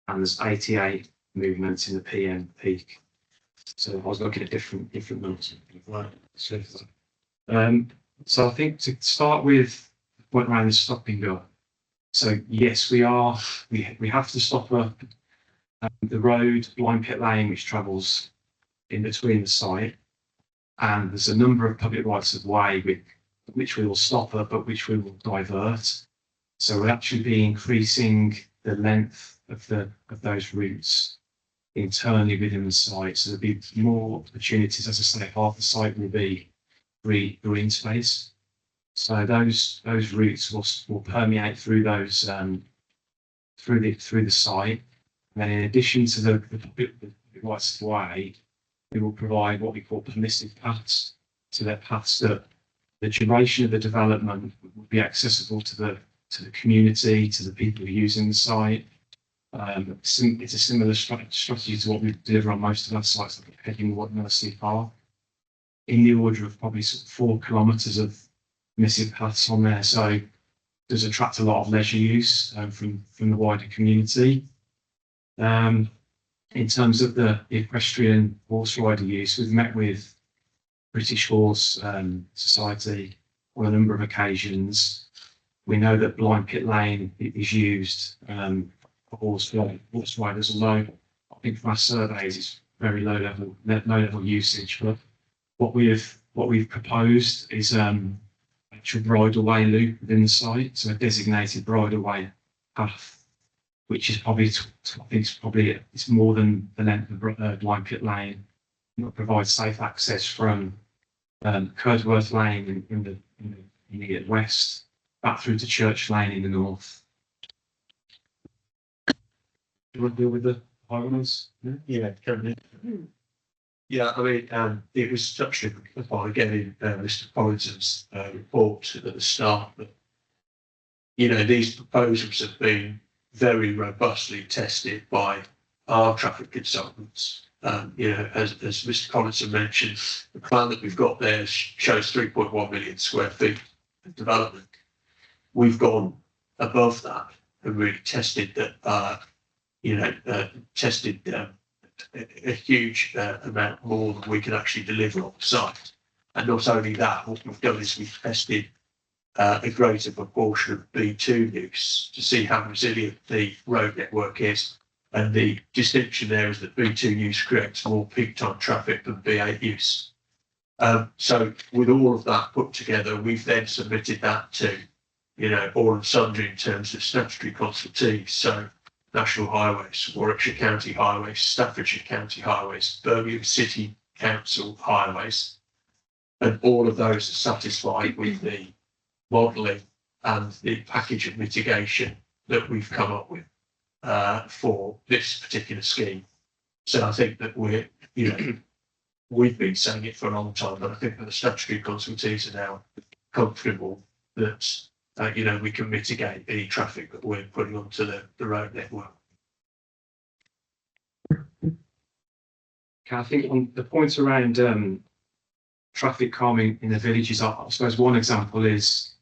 and there's 88 movements in the PM peak. So I was looking at different numbers. Right. So I think to start with, the point around the stopping bill. So yes, we have to stop the road, Blind Pit Lane, which travels in between the site, and there's a number of public rights of way which we will stop her, but which we will divert. So we'll actually be increasing the length of those routes internally within the site. So there'll be more opportunities. As I say, half the site will be green space. So those routes will permeate through those through the site. And then in addition to the rights of way, we will provide what we call permissive paths. So they're paths that the duration of the development will be accessible to the community, to the people using the site. It's a similar strategy to what we deliver on most of our sites, like Headingwood and Mercy Park, in the order of probably 4 kilometres of permissive paths on there. So does attract a lot of leisure use from the wider community. In terms of the equestrian horse rider use, we've met with British Horse Society on a number of occasions. We know that Blind Pit Lane is used for horse riders, although I think from our surveys it's very low level usage. But what we've proposed is actual bridleway loop within the site, so a designated bridleway path, which is probably it's more than the length of Blind Pit Lane. It provides safe access from Cursworth Lane in the west back through to Church Lane in the north. Do you want to deal with the highways? Yeah, currently. Yeah, I mean, it was touched upon again in Mr. Collins's report at the start, but these proposals have been very robustly tested by our traffic consultants. As Mr. Collinson mentioned, the plan that we've got there shows 3.1 million square feet of development. We've gone above that and really tested that. Tested a huge amount more than we can actually deliver on the site. And not only that, what we've done is we've tested a greater proportion of B2 use to see how resilient the road network is. And the distinction there is that B2 use creates more peak time traffic than B8 use. So with all of that put together, we've then submitted that to, all and sundry in terms of statutory consultees. So National Highways, Warwickshire County Highways, Staffordshire County Highways, Birmingham City Council Highways. And all of those are satisfied with the modelling and the package of mitigation that we've come up with for this particular scheme. So I think that we've been saying it for a long time, but I think that the statutory consultees are now comfortable that we can mitigate any traffic that we're putting onto the road network. I think on the points around traffic calming in the villages, I suppose one example is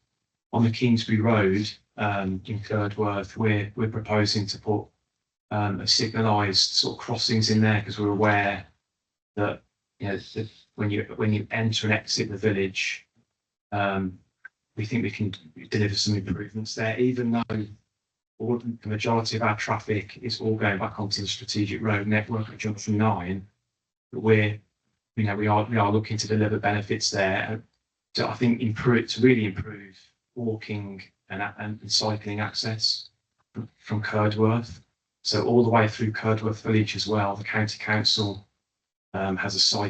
on the Kingsbury Road in Curdworth, we're proposing to put a signalised sort of crossings in there because we're aware that that when you enter and exit the village, we think we can deliver some improvements there, even though the majority of our traffic is all going back onto the strategic road network at Junction 9. But we are looking to deliver benefits there. So I think to really improve walking and cycling access from Curdworth. So all the way through Curdworth Village as well, the County Council has a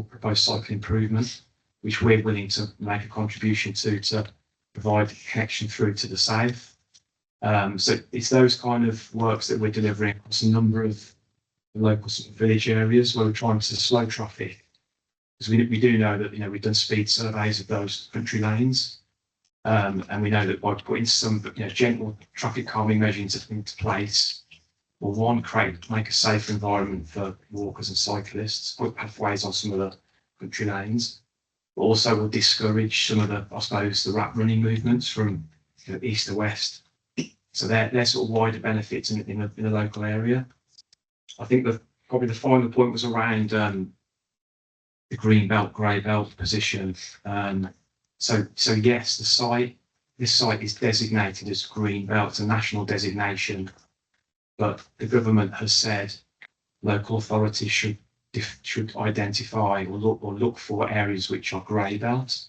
proposed cycle improvement, which we're willing to make a contribution to provide connection through to the south. So it's those kind of works that we're delivering across a number of local village areas where we're trying to slow traffic. Because we do know that we've done speed surveys of those country lanes, and we know that by putting some gentle traffic calming measures into place, will one, make a safer environment for walkers and cyclists, put pathways on some of the country lanes, but also will discourage some of the rat running movements from east to west. So they're sort of wider benefits in the local area. I think probably the final point was around the green belt, grey belt position. So yes, this site is designated as green belt, it's a national designation, but the government has said local authorities should identify or look for areas which are grey belt.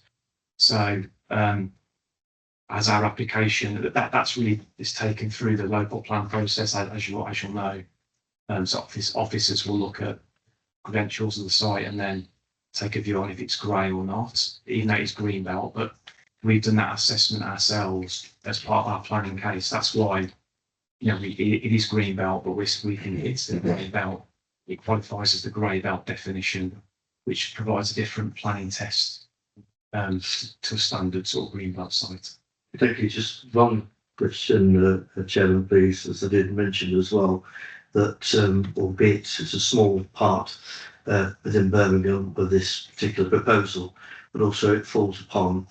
So as our application, that's really is taken through the local plan process, as you'll know. So officers will look at credentials of the site and then take a view on if it's grey or not, even though it's green belt. But we've done that assessment ourselves as part of our planning case. That's why it is green belt, but we think it's the grey belt. It qualifies as the grey belt definition, which provides a different planning test to a standard sort of green belt site. Thank you. Just one question, Chairman, please, as I did mention as well, that albeit it's a small part within Birmingham of this particular proposal, but also it falls upon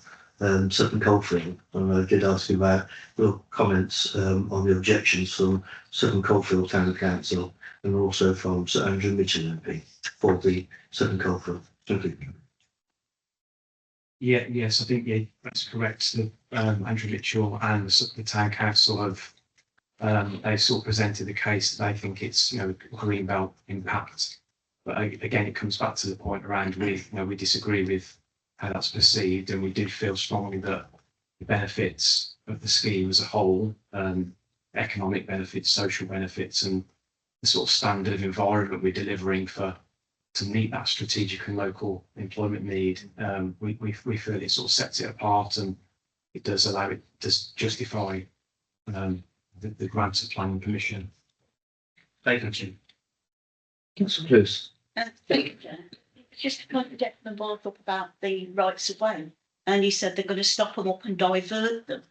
Sutton Coldfield. And I did ask you about your comments on the objections from Sutton Coldfield Town Council and also from Sir Andrew Mitchell MP for the Sutton Coldfield. Thank you. Yes, I think that's correct. Andrew Mitchell and the Town Council have they sort of presented the case that they think it's green belt impact. But again, it comes back to the point around we disagree with how that's perceived, and we do feel strongly that the benefits of the scheme as a whole, economic benefits, social benefits, and the sort of standard of environment we're delivering to meet that strategic and local employment need, we feel it sort of sets it apart, and it does justify the grant of planning permission. Thank you. Councillor Bruce. Just to kind of get the mark up about the rights of way, and he said they're going to stop them up and divert them.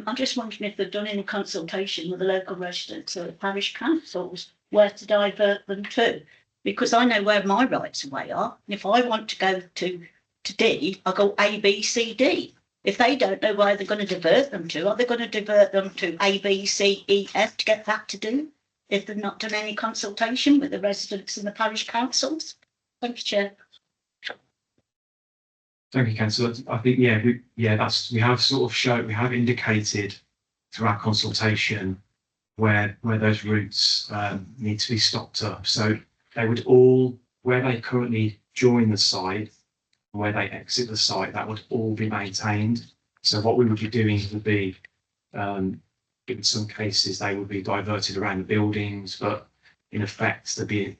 I'm just wondering if they've done any consultation with the local residents or the parish councils where to divert them to, because I know where my rights of way are, and if I want to go to D, I go A, B, C, D. If they don't know where they're going to divert them to, are they going to divert them to A, B, C, E, F to get that to do? If they've not done any consultation with the residents and the parish councils? Thanks, Chair. Thank you, Councillor. I think, we have sort of shown, we have indicated through our consultation where those routes need to be stopped up. So they would all, where they currently join the site, where they exit the site, that would all be maintained. So what we would be doing would be, in some cases, they would be diverted around the buildings, but in effect, there'd be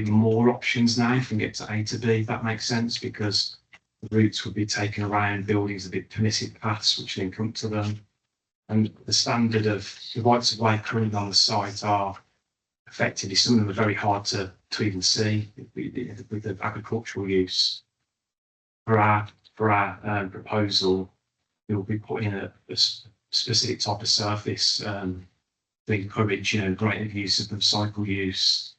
more options now from get to A to B, if that makes sense, because the routes would be taken around buildings, there'd be permitted paths which then come to them. And the standard of the rights of way currently on the site are effectively, some of them are very hard to even see with the agricultural use. For our proposal, we will be putting a specific type of surface to encourage, greater use of the cycle use,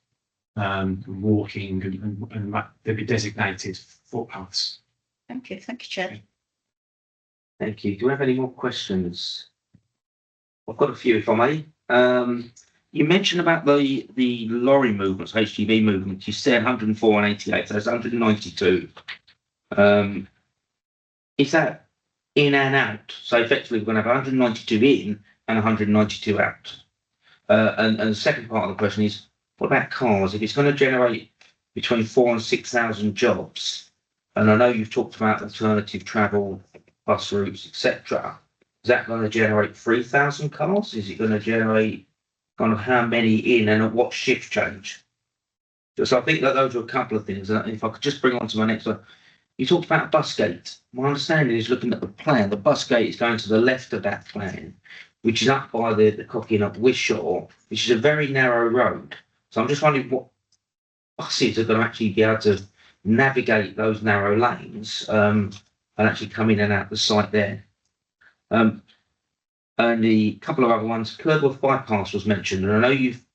walking, and there'll be designated footpaths. Thank you, Chair. Thank you. Do we have any more questions? I've got a few, if I may. You mentioned about the lorry movements, HGV movements. You said 104 and 88, so that's 192. Is that in and out? So effectively, we're going to have 192 in and 192 out. And the second part of the question is, what about cars? If it's going to generate between 4,000 and 6,000 jobs, and I know you've talked about alternative travel, bus routes, etc. Is that going to generate 3,000 cars? Is it going to generate kind of how many in and at what shift change? So I think that those are a couple of things. If I could just bring on to my next one. You talked about a bus gate. My understanding is, looking at the plan, the bus gate is going to the left of that plan, which is up by the Cocking up Wishaw, which is a very narrow road. So I'm just wondering what buses are going to actually be able to navigate those narrow lanes and actually come in and out the site there. And the couple of other ones, Curdworth Bypass was mentioned, and I know you've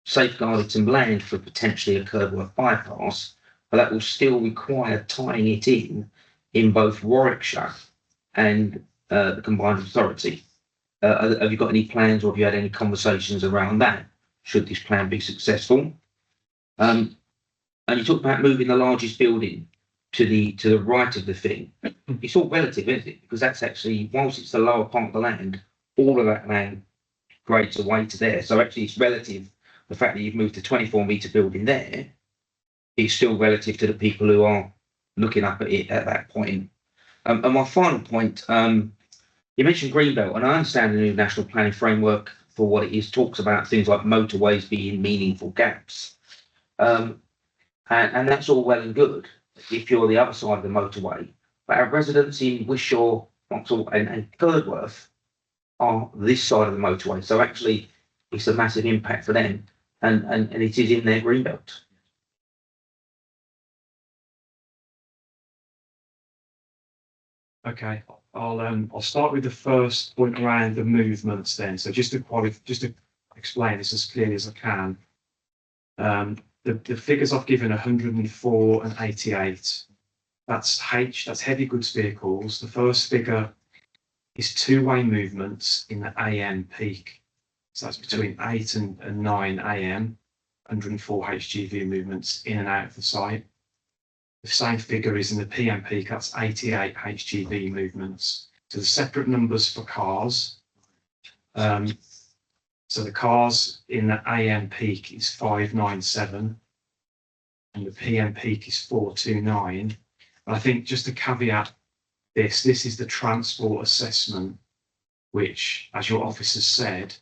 safeguarded some land for potentially a Curdworth Bypass, but that will still require tying it in both Warwickshire and the Combined Authority. Have you got any plans, or have you had any conversations around that, should this plan be successful? And you talked about moving the largest building to the right of the thing. It's all relative, isn't it? Because that's actually, whilst it's the lower part of the land, all of that land grades away to there. So actually it's relative. The fact that you've moved a 24-metre building there is still relative to the people who are looking up at it at that point. And my final point, you mentioned Greenbelt, and I understand the new national planning framework for what it is talks about things like motorways being meaningful gaps. And that's all well and good if you're the other side of the motorway. But our residents in Wishaw, Vauxhall and Curdworth are this side of the motorway. So actually it's a massive impact for them, and it is in their Greenbelt. Okay, I'll start with the first point around the movements then. So just to explain this as clearly as I can. The figures I've given, 104 and 88, that's heavy goods vehicles. The first figure is two-way movements in the AM peak. So that's between 8 and 9 AM, 104 HGV movements in and out of the site. The same figure is in the PM peak, that's 88 HGV movements. So the separate numbers for cars. So the cars in the AM peak is 597 and the PM peak is 429. But I think just to caveat this is the transport assessment, which, as your officers said,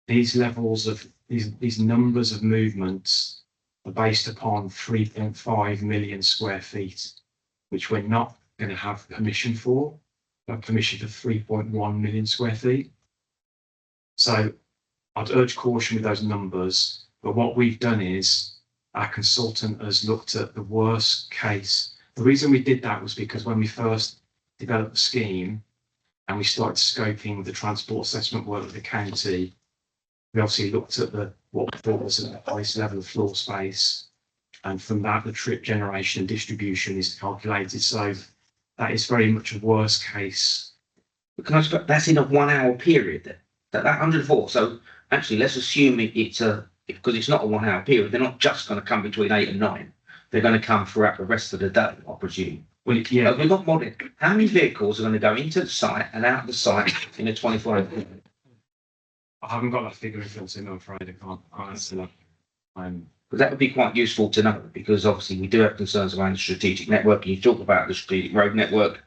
these levels of these numbers of movements are based upon 3.5 million square feet, which we're not going to have permission for. We have permission for 3.1 million square feet. So I'd urge caution with those numbers, but what we've done is our consultant has looked at the worst case. The reason we did that was because when we first developed the scheme and we started scoping the transport assessment work with the county, we obviously looked at what we thought was at the highest level of floor space, and from that the trip generation and distribution is calculated. So that is very much a worst case. But can I just, that's in a 1 hour period then? That 104. So actually, let's assume it's because it's not a 1 hour period. They're not just going to come between 8 and 9. they're going to come throughout the rest of the day, I presume. Well, yeah, We've got modelling. How many vehicles are going to go into the site and out of the site in a 24-hour period? I haven't got that figure in front of me, I'm afraid. I can't answer that. Because that would be quite useful to know, because obviously we do have concerns around the strategic network, and you talk about the strategic road network.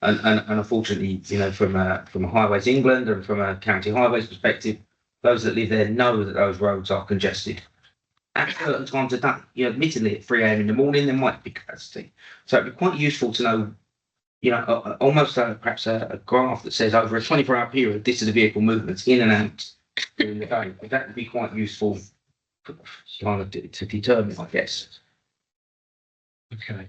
And unfortunately, you know, from a Highways England and from a county highways perspective, those that live there know that those roads are congested at certain times of day. You know, admittedly at 3 a.m. in the morning, there might be capacity. So it'd be quite useful to know, you know, almost perhaps a graph that says over a 24-hour period, this is the vehicle movements in and out during the day. That would be quite useful kind of to determine, I guess. Okay.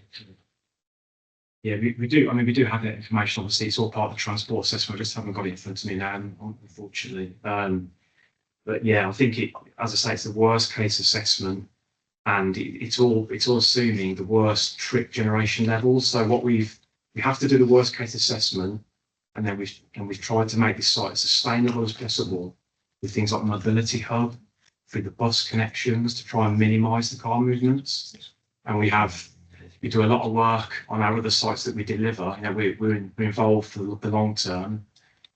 Yeah, we do. I mean, we do have that information. Obviously, it's all part of the transport assessment. I just haven't got it in front of me now, unfortunately. But yeah, I think it, as I say, it's the worst case assessment, and it's all assuming the worst trip generation levels. So what we have to do the worst case assessment, and then we've tried to make this site as sustainable as possible with things like mobility hub, through the bus connections to try and minimise the car movements. And we do a lot of work on our other sites that we deliver. You know, we're involved for the long term.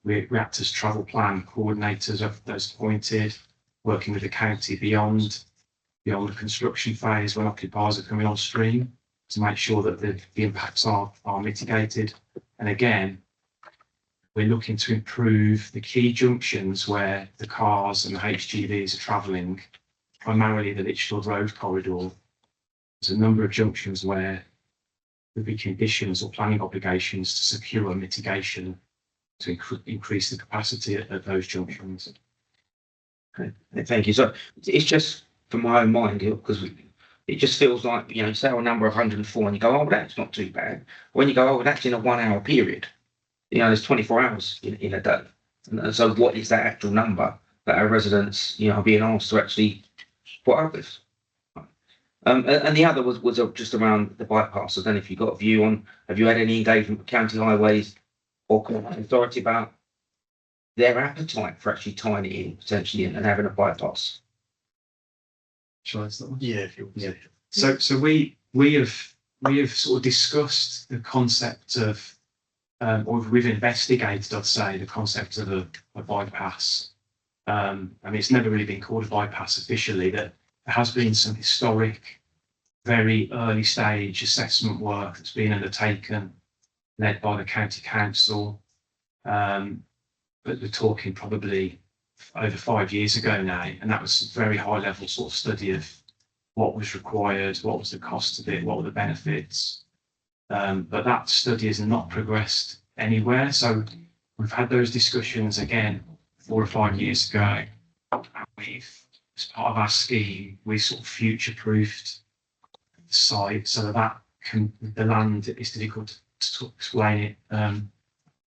We act as travel plan coordinators of those appointed, working with the county beyond the construction phase when occupiers are coming on stream to make sure that the impacts are mitigated. And again, we're looking to improve the key junctions where the cars and the HGVs are travelling, primarily the Lichfield Road corridor. There's a number of junctions where there'll be conditions or planning obligations to secure mitigation to increase the capacity at those junctions. Okay, thank you. So it's just from my own mind, because it just feels like, you know, say a number of 104 and you go, oh, that's not too bad. When you go, oh, that's in a 1 hour period, you know, there's 24 hours in a day. And so what is that actual number that our residents, you know, are being asked to actually put up with? And the other was just around the bypass. I don't know if you've got a view on, have you had any engagement with county highways or authority about their appetite for actually tying it in potentially and having a bypass? Shall I answer that one? Yeah, if you Yeah. So we have sort of discussed the concept of, or we've investigated, I'd say, the concept of a bypass. I mean, it's never really been called a bypass officially. That there has been some historic, very early stage assessment work that's been undertaken, led by the county council. But we're talking probably over 5 years ago now, and that was a very high level sort of study of what was required, what was the cost of it, what were the benefits. But that study has not progressed anywhere. So we've had those discussions again 4 or 5 years ago. And as part of our scheme, we sort of future-proofed the site so that the land is difficult to explain it.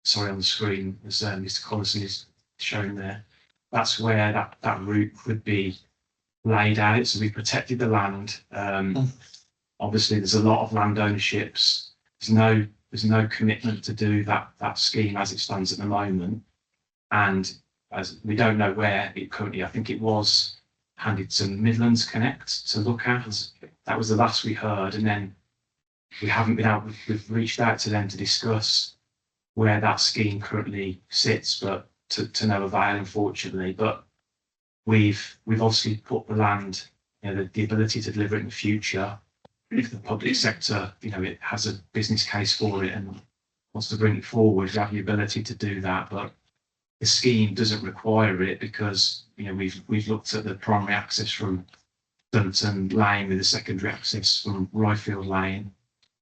Sorry, on the screen, as Mr. Collison is showing there. That's where that route would be laid out. So we protected the land. Obviously, there's a lot of land ownerships. There's no commitment to do that scheme as it stands at the moment. And as we don't know where it currently, I think it was handed to Midlands Connect to look at. That was the last we heard. And then we haven't been able, we've reached out to them to discuss where that scheme currently sits, but to no avail, unfortunately. But we've obviously put the land, you know, the ability to deliver it in the future. If the public sector, you know, it has a business case for it and wants to bring it forward, we have the ability to do that. But the scheme doesn't require it because, you know, we've looked at the primary access from Dunton Lane with the secondary access from Ryfield Lane.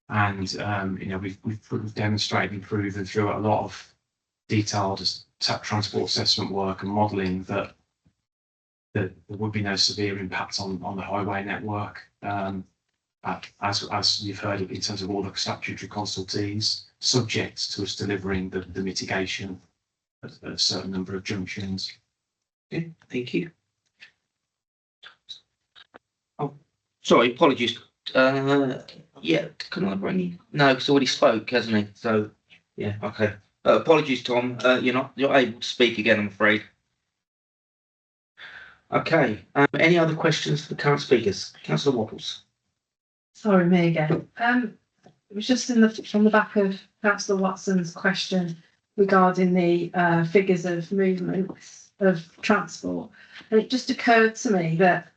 And, you know, we've demonstrated and proven through a lot of detailed transport assessment work and modelling that there would be no severe impact on the highway network. As you've heard in terms of all the statutory consultees, subject to us delivering the mitigation at a certain number of junctions. Okay, thank you. Oh, sorry, apologies. Yeah, can I bring you? No, because already spoke, hasn't he? So, yeah, okay. Apologies, Tom. You're able to speak again, I'm afraid. Okay. Any other questions for the current speakers? Councillor Wattles. Sorry, me again. It was just from the back of Councillor Watson's question regarding the figures of movement of transport. And it just occurred to me that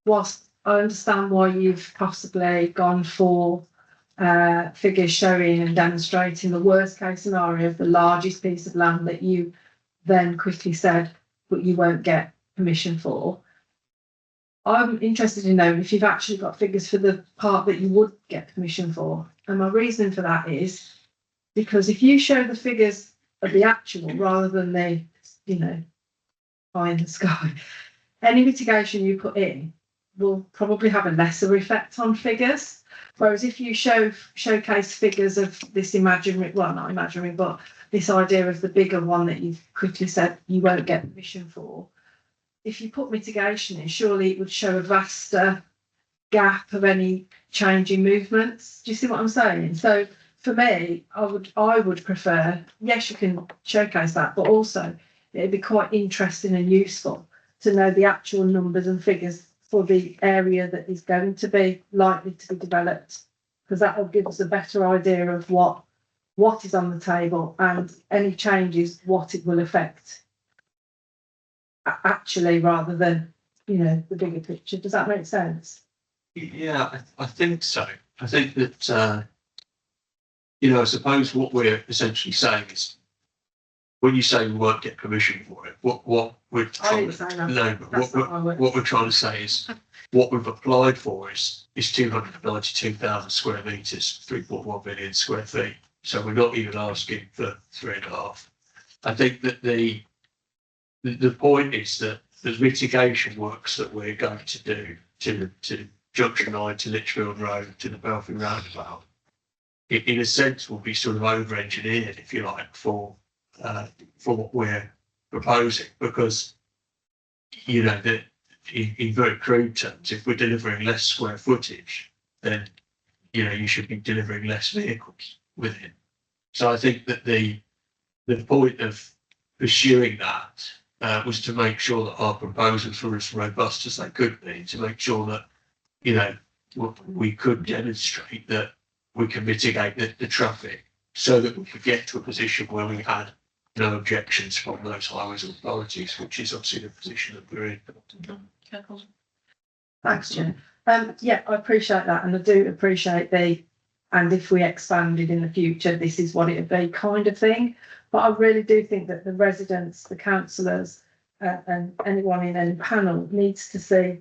whilst I understand why you've possibly gone for figures showing and demonstrating the worst case scenario of the largest piece of land that you then quickly said, but you won't get permission for. I'm interested in knowing if you've actually got figures for the part that you would get permission for. And my reason for that is because if you show the figures of the actual rather than the, pie in the sky, any mitigation you put in will probably have a lesser effect on figures. Whereas if you showcase figures of this imaginary, well, not imaginary, but this idea of the bigger one that you've quickly said you won't get permission for, if you put mitigation in, surely it would show a vaster gap of any changing movements. Do you see what I'm saying? So for me, I would prefer, yes, you can showcase that, but also it'd be quite interesting and useful to know the actual numbers and figures for the area that is going to be likely to be developed, because that will give us a better idea of what is on the table and any changes, what it will affect actually, rather than, the bigger picture. Does that make sense? Yeah, I think so. I think that, I suppose what we're essentially saying is, when you say we won't get permission for it, what we're trying what we're trying to say is what we've applied for is 292,000 square metres, 3.1 million square feet. So we're not even asking for 3.5. I think that the point is that the mitigation works that we're going to do to Junction 9, to Litchfield Road, to the Belfry Roundabout, in a sense will be sort of over-engineered, if you like, for what we're proposing, because that in very crude terms, if we're delivering less square footage, then you should be delivering less vehicles within. So I think that the point of pursuing that was to make sure that our proposals were as robust as they could be, to make sure that we could demonstrate that we can mitigate the traffic, so that we could get to a position where we had no objections from those highways authorities, which is obviously the position that we're in. Thanks, Jen. Yeah, I appreciate that, and I do appreciate and if we expanded in the future, this is what it would be kind of thing. But I really do think that the residents, the councillors, and anyone in any panel needs to see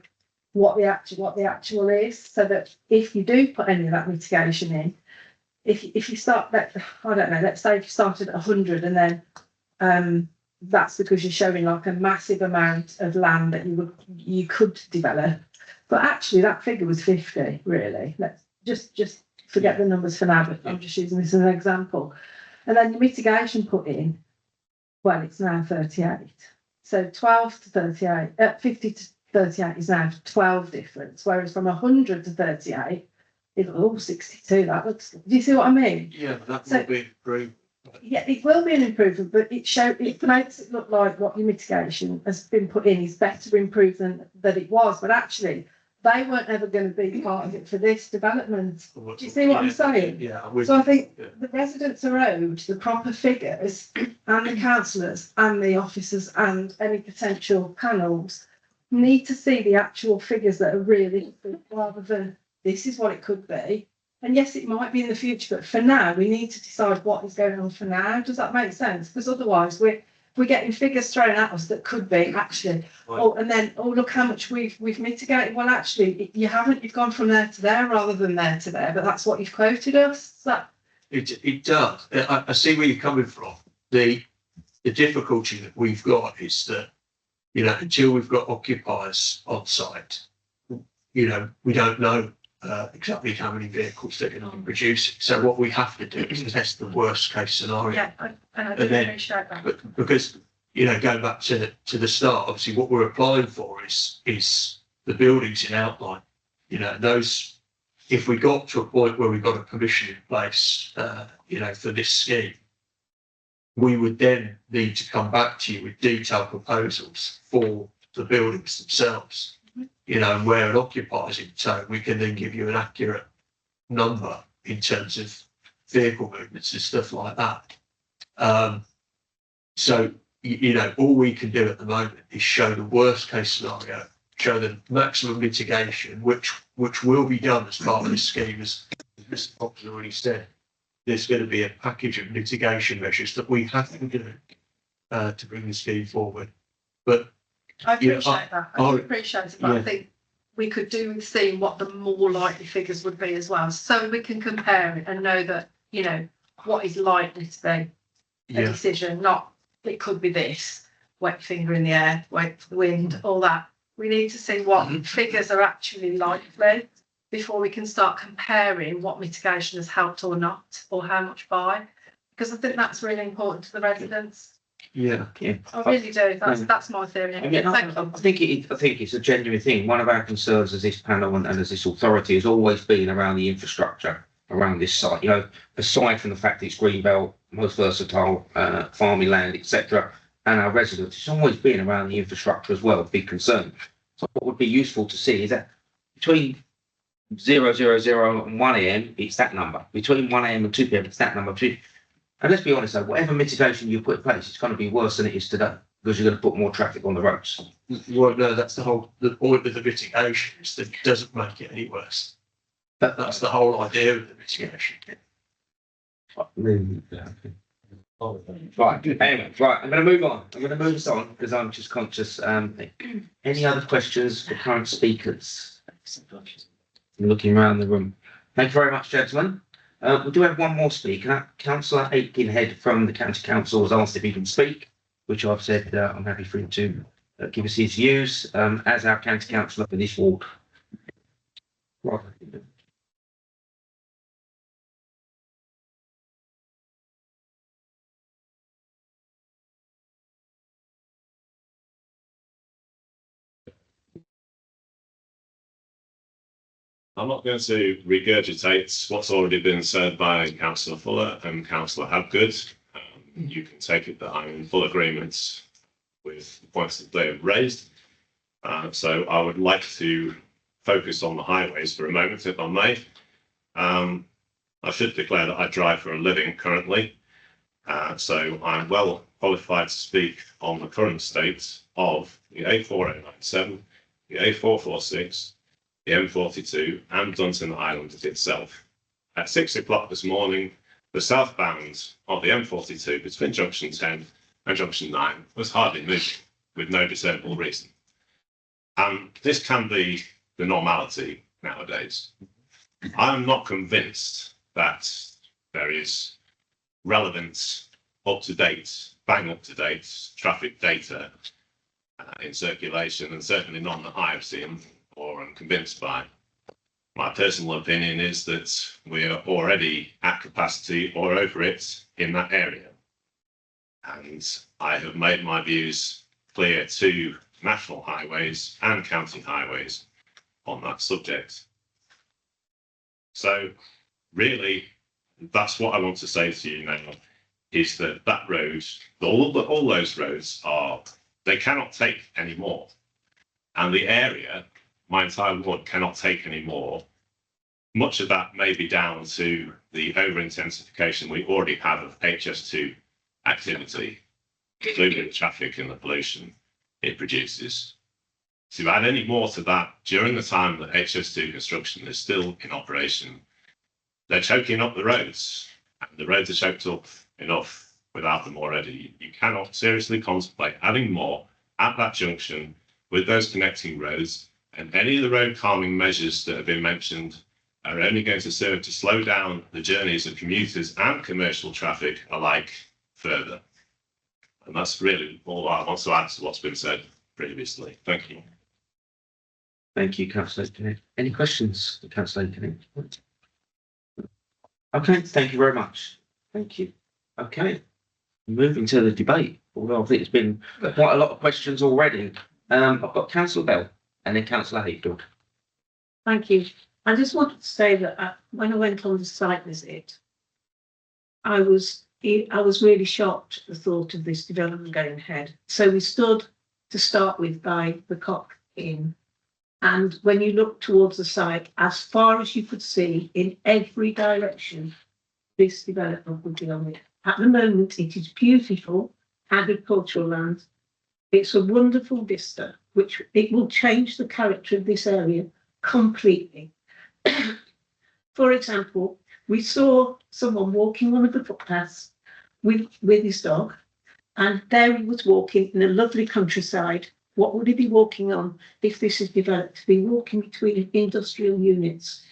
what the actual is, so that if you do put any of that mitigation in, if you start that, I don't know, let's say if you started at 100 and then that's because you're showing like a massive amount of land that you could develop, but actually that figure was 50 really. Let's just forget the numbers for now, but I'm just using this as an example. And then the mitigation put in, well, it's now 38. So 12 to 38, 50 to 38 is now 12 difference, whereas from 100 to 38, it's 62. That looks. Do you see what I mean? Yeah, that will be improved. Yeah, it will be an improvement, but it makes it look like what your mitigation has been put in is better improved than it was. But actually, they weren't ever going to be part of it for this development. Do you see what I'm saying? Yeah. So I think the residents are owed the proper figures, and the councillors and the officers and any potential panels need to see the actual figures that are really, rather than this is what it could be. And yes, it might be in the future, but for now, we need to decide what is going on for now. Does that make sense? Because otherwise, we're getting figures thrown at us that could be actually. Oh, and then look how much we've mitigated. Well, actually, you haven't. You've gone from there to there rather than there to there. But that's what you've quoted us. It does. I see where you're coming from. The difficulty that we've got is that until we've got occupiers on site, we don't know exactly how many vehicles they're going to be producing. So what we have to do is test the worst case scenario. Yeah, I do appreciate that. But because going back to the start, obviously what we're applying for is the buildings in outline. Those, if we got to a point where we got a permission in place, for this scheme, we would then need to come back to you with detailed proposals for the buildings themselves. And where it occupies it, so we can then give you an accurate number in terms of vehicle movements and stuff like that. So, you know, all we can do at the moment is show the worst case scenario, show the maximum mitigation, which will be done as part of this scheme, as Mr. Fox has already said. There's going to be a package of mitigation measures that we have to do to bring the scheme forward. But I Yeah, appreciate that. I appreciate it, but I think we could do with seeing what the more likely figures would be as well, so we can compare it and know that, you know, what is likely to be a decision, not it could be this, wet finger in the air, wait for the wind, all that. We need to see what figures are actually likely before we can start comparing what mitigation has helped or not, or how much by, because I think that's really important to the residents. Yeah. I really do. That's my theory. I mean, I think it's a genuine thing. One of our concerns as this panel and as this authority has always been around the infrastructure around this site. You know, aside from the fact that it's greenbelt, most versatile, farming land, etc., and our residents, it's always been around the infrastructure as well. Big concern. So what would be useful to see is that between 000 and 1 AM, it's that number. Between 1 AM and 2 PM, it's that number. And let's be honest though, whatever mitigation you put in place, it's going to be worse than it is today because you're going to put more traffic on the roads. Well, no, that's the point of the mitigation, is that it doesn't make it any worse. That's the whole idea of the mitigation. Right, anyway, right, I'm going to move on. I'm going to move us on because I'm just conscious. Any other questions for current speakers? I'm looking around the room. Thank you very much, gentlemen. We do have one more speaker. Councillor Aitkenhead from the County Council has asked if he can speak, which I've said I'm happy for him to give us his views as our County Councillor for this ward. Right. I'm not going to regurgitate what's already been said by Councillor Fuller and Councillor Habgood. You can take it that I'm in full agreement with the points that they have raised. So I would like to focus on the highways for a moment, if I may. I should declare that I drive for a living currently. So I'm well qualified to speak on the current state of the A4097, the A446, the M42 and Dunton Island itself. At 6 o'clock this morning, the southbound of the M42 between junction 10 and junction 9 was hardly moving with no discernible reason. And this can be the normality nowadays. I'm not convinced that there is relevant, up-to-date, bang up-to-date traffic data in circulation, and certainly none that I have seen or am convinced by. My personal opinion is that we are already at capacity or over it in that area. And I have made my views clear to national highways and county highways on that subject. So really, that's what I want to say to you now, is that that road, all those roads they cannot take any more. And the area, my entire ward, cannot take any more. Much of that may be down to the over-intensification we already have of HS2 activity, including the traffic and the pollution it produces. To add any more to that, during the time that HS2 construction is still in operation, they're choking up the roads, and the roads are choked up enough without them already. You cannot seriously contemplate adding more at that junction with those connecting roads, and any of the road calming measures that have been mentioned are only going to serve to slow down the journeys of commuters and commercial traffic alike further. And that's really all I want to add to what's been said previously. Thank you. Thank you, Councillor Aitkenhead. Any questions for Councillor Aitkenhead? Okay, thank you very much. Thank you. Okay, moving to the debate. Although I think it's been quite a lot of questions already. I've got Councillor Bell and then Councillor Hayfield. Thank you. I just wanted to say that when I went on the site visit, I was really shocked at the thought of this development going ahead. So we stood to start with by the Cock Inn, And when you look towards the site, as far as you could see in every direction, this development would be on it. At the moment, it is beautiful agricultural land. It's a wonderful vista, which it will change the character of this area completely. For example, we saw someone walking one of the footpaths with his dog, and there he was walking in a lovely countryside. What would he be walking on if this is developed? To be walking between industrial units.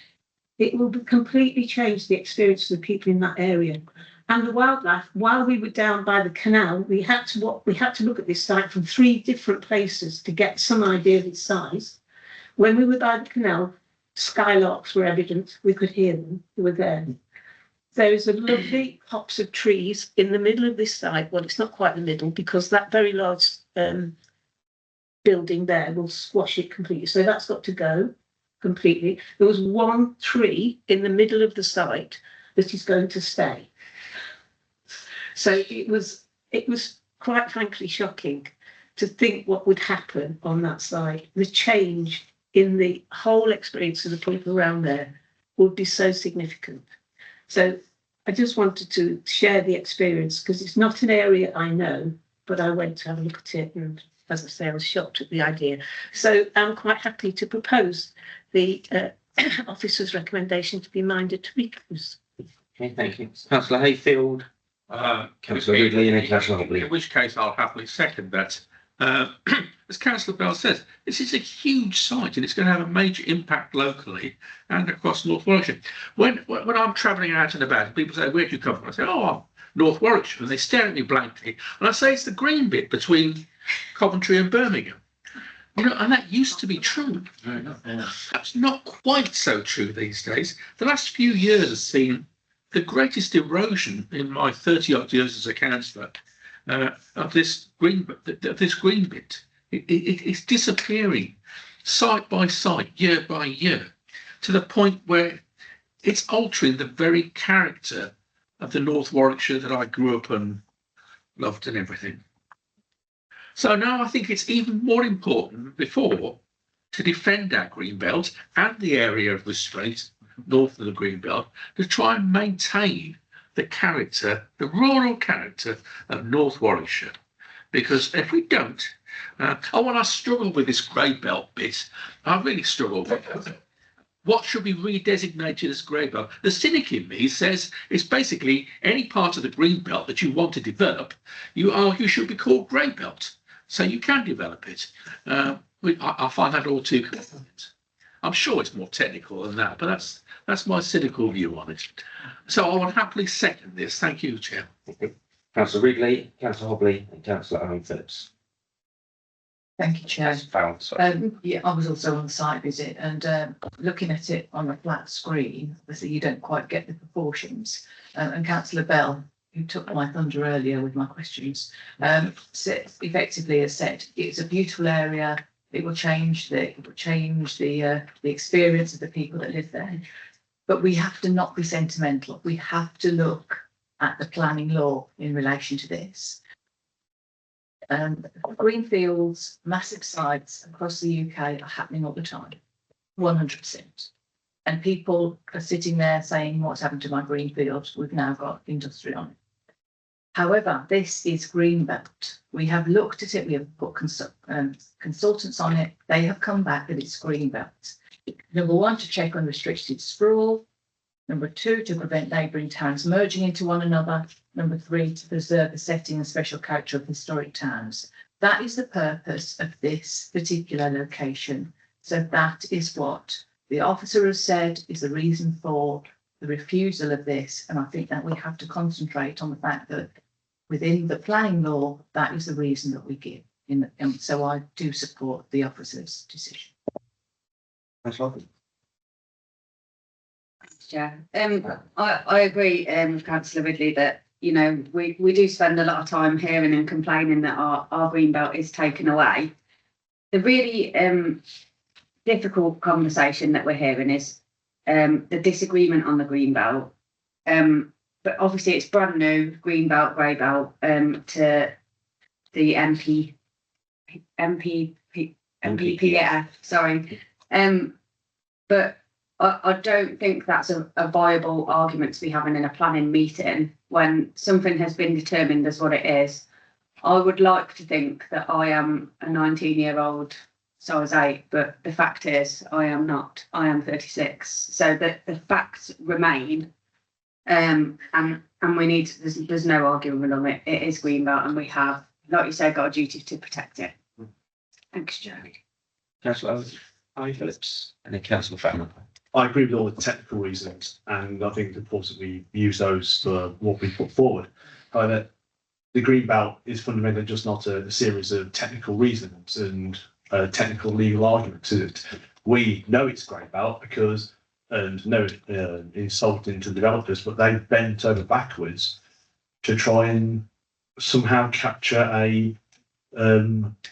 It will completely change the experience of the people in that area. And the wildlife, while we were down by the canal, we had to look at this site from 3 different places to get some idea of its size. When we were by the canal, skylarks were evident. We could hear them. They were there. There is a lovely copse of trees in the middle of this site. Well, it's not quite the middle because that very large building there will squash it completely. So that's got to go completely. There was one tree in the middle of the site that is going to stay. So it was quite frankly shocking to think what would happen on that site. The change in the whole experience of the people around there would be so significant. So I just wanted to share the experience because it's not an area I know, but I went to have a look at it, and as I say, I was shocked at the idea. So I'm quite happy to propose the officer's recommendation to be minded to recuse. Okay, thank you. Councillor Hayfield, Councillor Ridley, and then Councillor Hobley. In which case I'll happily second that. As Councillor Bell says, this is a huge site and it's going to have a major impact locally and across North Warwickshire. When I'm travelling out and about, people say, "Where do you come from?" I say, "Oh, I'm North Warwickshire," and they stare at me blankly. And I say, "It's the green bit between Coventry and Birmingham." You know, and that used to be true. That's not quite so true these days. The last few years have seen the greatest erosion in my 30-odd years as a councillor of this green bit. It's disappearing site by site, year by year, to the point where it's altering the very character of the North Warwickshire that I grew up and loved and everything. So now I think it's even more important than before to defend our green belt and the area of restraint north of the green belt to try and maintain the character, the rural character of North Warwickshire. Because if we don't, when I struggle with this grey belt bit, I really struggle with it. What should be redesignated as grey belt? The cynic in me says it's basically any part of the green belt that you want to develop, you should be called grey belt. So you can develop it. I find that all too convenient. I'm sure it's more technical than that, but that's my cynical view on it. So I will happily second this. Thank you, Chair. Councillor Ridley, Councillor Hobley, and Councillor Owen Phillips. Thank you, Chair. Yeah, I was also on the site visit and looking at it on a flat screen, obviously you don't quite get the proportions. And Councillor Bell, who took my thunder earlier with my questions, effectively has said it's a beautiful area. It will change the experience of the people that live there. But we have to not be sentimental. We have to look at the planning law in relation to this. Greenfields, massive sites across the UK are happening all the time, 100%. And people are sitting there saying, "What's happened to my greenfield? We've now got industry on it." However, this is Greenbelt. We have looked at it, we have put consultants on it. They have come back that it's Greenbelt. Number 1, to check unrestricted sprawl. Number 2, to prevent neighbouring towns merging into one another. Number 3, to preserve the setting and special character of historic towns. That is the purpose of this particular location. So that is what the officer has said is the reason for the refusal of this. And I think that we have to concentrate on the fact that within the planning law, that is the reason that we give. And so I do support the officer's decision. Yeah, I agree with Councillor Ridley that, you know, we do spend a lot of time hearing and complaining that our green belt is taken away. The really difficult conversation that we're hearing is the disagreement on the green belt. But obviously it's brand new, green belt, grey belt, to the MPPF, sorry. But I don't think that's a viable argument to be having in a planning meeting when something has been determined as what it is. I would like to think that I am a 19-year-old size 8, but the fact is I am not. I am 36. So the facts remain. And we need, there's no argument on it. It is Greenbelt, and we have, like you say, got a duty to protect it. Thanks, Joe. Councillor Phillips and then Councillor Fowler. I agree with all the technical reasons, and I think it's important we use those for what we put forward. However, the green belt is fundamentally just not a series of technical reasons and technical legal arguments. We know it's green belt because, and no insulting to developers, but they've bent over backwards to try and somehow capture a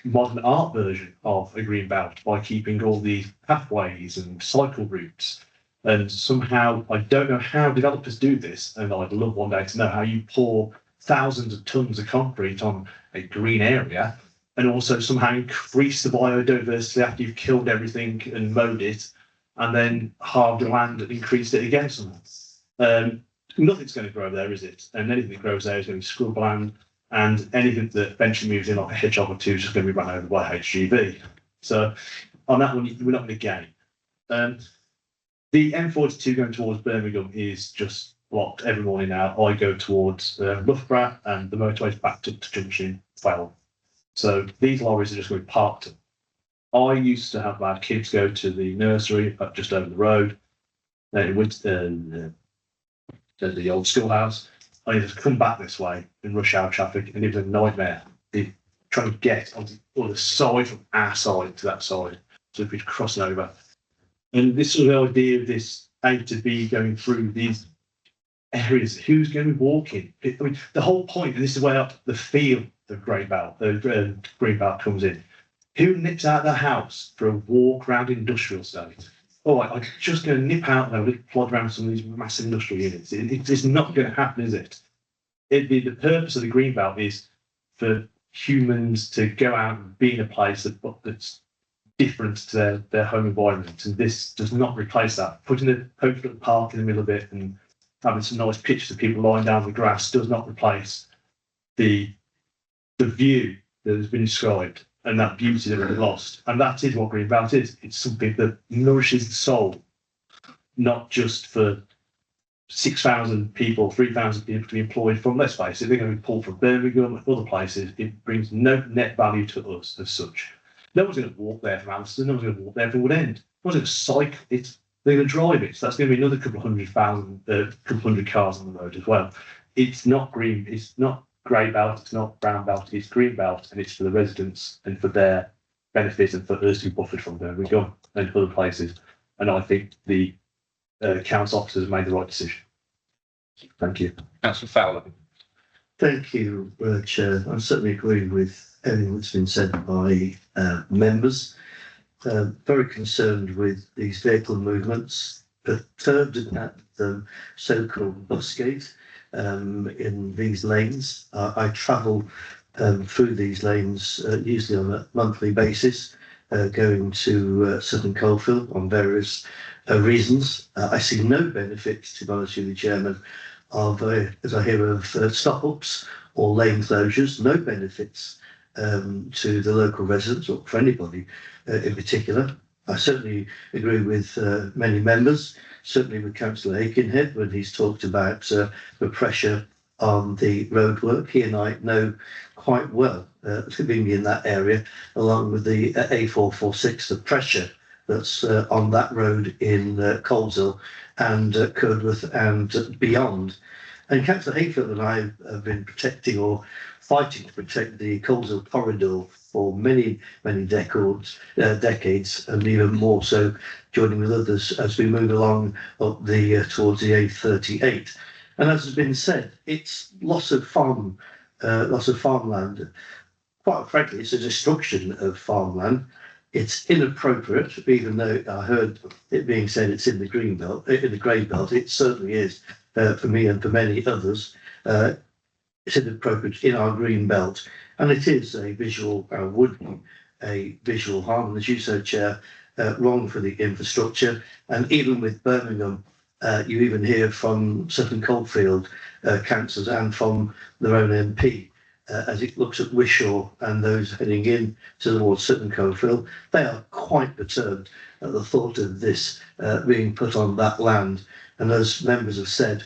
modern art version of a green belt by keeping all the pathways and cycle routes. And somehow, I don't know how developers do this, and I'd love one day to know how you pour thousands of tons of concrete on a green area and also somehow increase the biodiversity after you've killed everything and mowed it, and then halve the land and increase it again somehow. Nothing's going to grow there, is it? And anything that grows there is going to be scrubland, and anything that eventually moves in like a hedgehog or two is just going to be run over by HGV. So on that one, we're not going to gain. The M42 going towards Birmingham is just blocked every morning now. I go towards Loughborough, and the motorway's backed up to Junction 12. So these lorries are just going to be parked. I used to have my kids go to the nursery up just over the road. The old schoolhouse. I needed to come back this way in rush hour traffic, and it was a nightmare. Trying to get on the other side from our side to that side, so if we'd cross over. And this is the idea of this A to B going through these areas. Who's going to be walking? I mean, the whole point, and this is where the feel of green belt comes in. Who nips out of their house for a walk around industrial estate? Oh, I'm just going to nip out there and plod around some of these massive industrial units. It's not going to happen, is it? The purpose of the green belt is for humans to go out and be in a place that's different to their home environment, and this does not replace that. Putting a little park in the middle of it and having some nice pictures of people lying down the grass does not replace the view that has been described and that beauty that we've lost. And that is what green belt is. It's something that nourishes the soul, not just for 6,000 people, 3,000 people to be employed from, let's face it, they're going to be pulled from Birmingham and other places. It brings no net value to us as such. No one's going to walk there from Amsterdam, no one's going to walk there from Woodend. No one's going to cycle it, they're going to drive it. So that's going to be another couple of hundred cars on the road as well. It's not green, it's not grey belt, it's not brown belt, it's green belt, and it's for the residents and for their benefit and for us to be buffered from Birmingham and other places. And I think the council officers made the right decision. Thank you. Councillor Fowler. Thank you, Chair. I certainly agree with everything that's been said by members. Very concerned with these vehicle movements, perturbed at the so-called busgate in these lanes. I travel through these lanes usually on a monthly basis, going to Sutton Coldfield on various reasons. I see no benefits, to be honest with the Chairman, of, as I hear of stop-ups or lane closures, no benefits to the local residents or for anybody in particular. I certainly agree with many members, certainly with Councillor Aikenhead when he's talked about the pressure on the roadwork. He and I know quite well, being in that area, along with the A446, the pressure that's on that road in Coleshill and Curdworth and beyond. And Councillor Hayfield and I have been protecting or fighting to protect the Coleshill corridor for many, many decades, and even more so joining with others as we move along up the towards the A38. And as has been said, it's loss of farmland. Quite frankly, it's a destruction of farmland. It's inappropriate, even though I heard it being said it's in the green belt, in the grey belt. It certainly is for me and for many others. It's inappropriate in our green belt, and it is a visual, would be a visual harm. And as you said, Chair, wrong for the infrastructure. And even with Birmingham, you even hear from Sutton Coldfield councillors and from their own MP as it looks at Wishaw and those heading in towards Sutton Coldfield, they are quite perturbed at the thought of this being put on that land. And as members have said,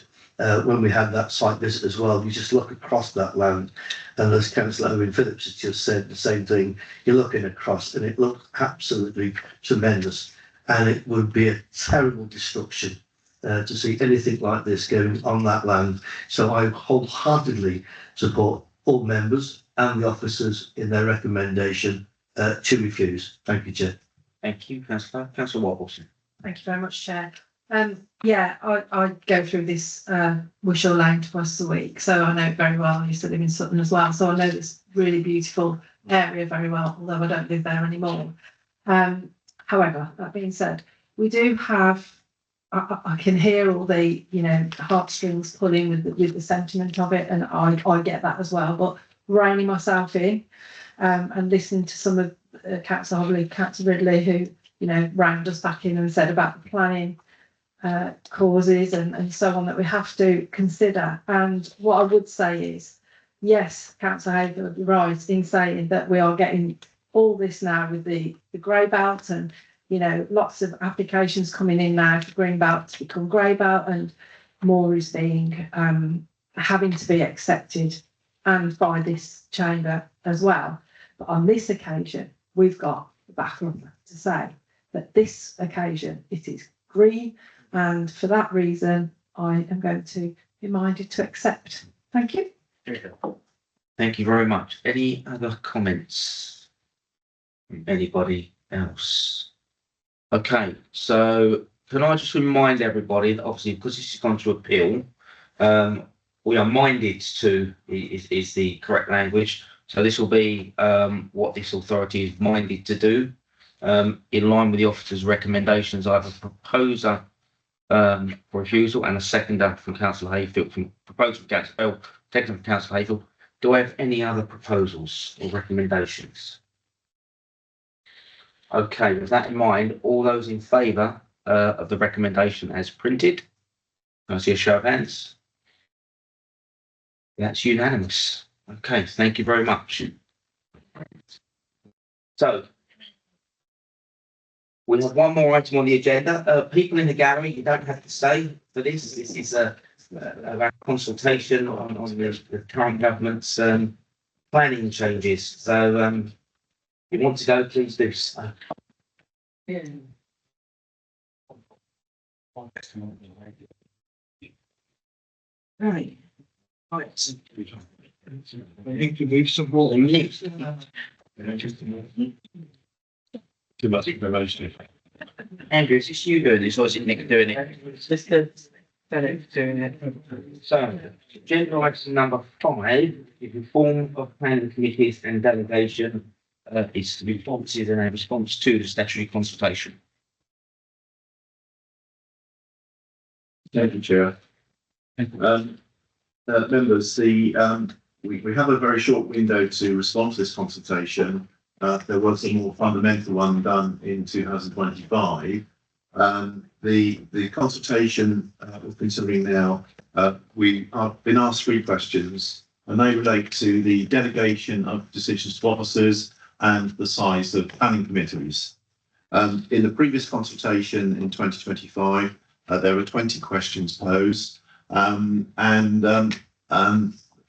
when we had that site visit as well, you just look across that land, and as Councillor Owen Phillips has just said the same thing, you're looking across and it looked absolutely tremendous, and it would be a terrible destruction to see anything like this going on that land. So I wholeheartedly support all members and the officers in their recommendation to refuse. Thank you, Chair. Thank you, Councillor. Councillor Watson. Thank you very much, Chair. Yeah, I go through this Wishaw Lane twice a week, so I know it very well. I used to live in Sutton as well, so I know this really beautiful area very well, although I don't live there anymore. However, that being said, we do have, I can hear all the, heartstrings pulling with the sentiment of it, and I get that as well, but reining myself in and listening to some of Councillor Ridley, who, round us back in and said about the planning causes and so on that we have to consider. And what I would say is, yes, Councillor Hayfield, you're right in saying that we are getting all this now with the grey belt, and lots of applications coming in now for green belt to become grey belt, and more is being having to be accepted and by this chamber as well. But on this occasion, we've got the battle to say that this occasion it is green, and for that reason I am going to be minded to accept. Thank you. Thank you very much. Any other comments from anybody else? Okay, so can I just remind everybody that obviously because this has gone to appeal, we are minded to is the correct language. So this will be what this authority is minded to do. In line with the officer's recommendations, I have a proposer for refusal and a seconder from Councillor Hayfield, proposal from Councillor Bell, second from Councillor Hayfield. Do I have any other proposals or recommendations? Okay, with that in mind, all those in favour of the recommendation as printed, can I see a show of hands? That's unanimous. Okay, thank you very much. So, we have one more item on the agenda. People in the gallery, you don't have to stay for this. This is a consultation on the current government's planning changes. So, if you want to go, please do so. Right. I think to move some more. Too much information. Andrew, is this you doing this or is it Nick doing it? Mr. Bennett doing it. So, agenda item number 5 is reform of planning committees and delegation is to be responses and a response to the statutory consultation. Thank you, Chair. Members, we have a very short window to respond to this consultation. There was a more fundamental one done in 2025. The consultation we're considering now, we have been asked 3 questions, and they relate to the delegation of decisions to officers and the size of planning committees. In the previous consultation in 2025, there were 20 questions posed, and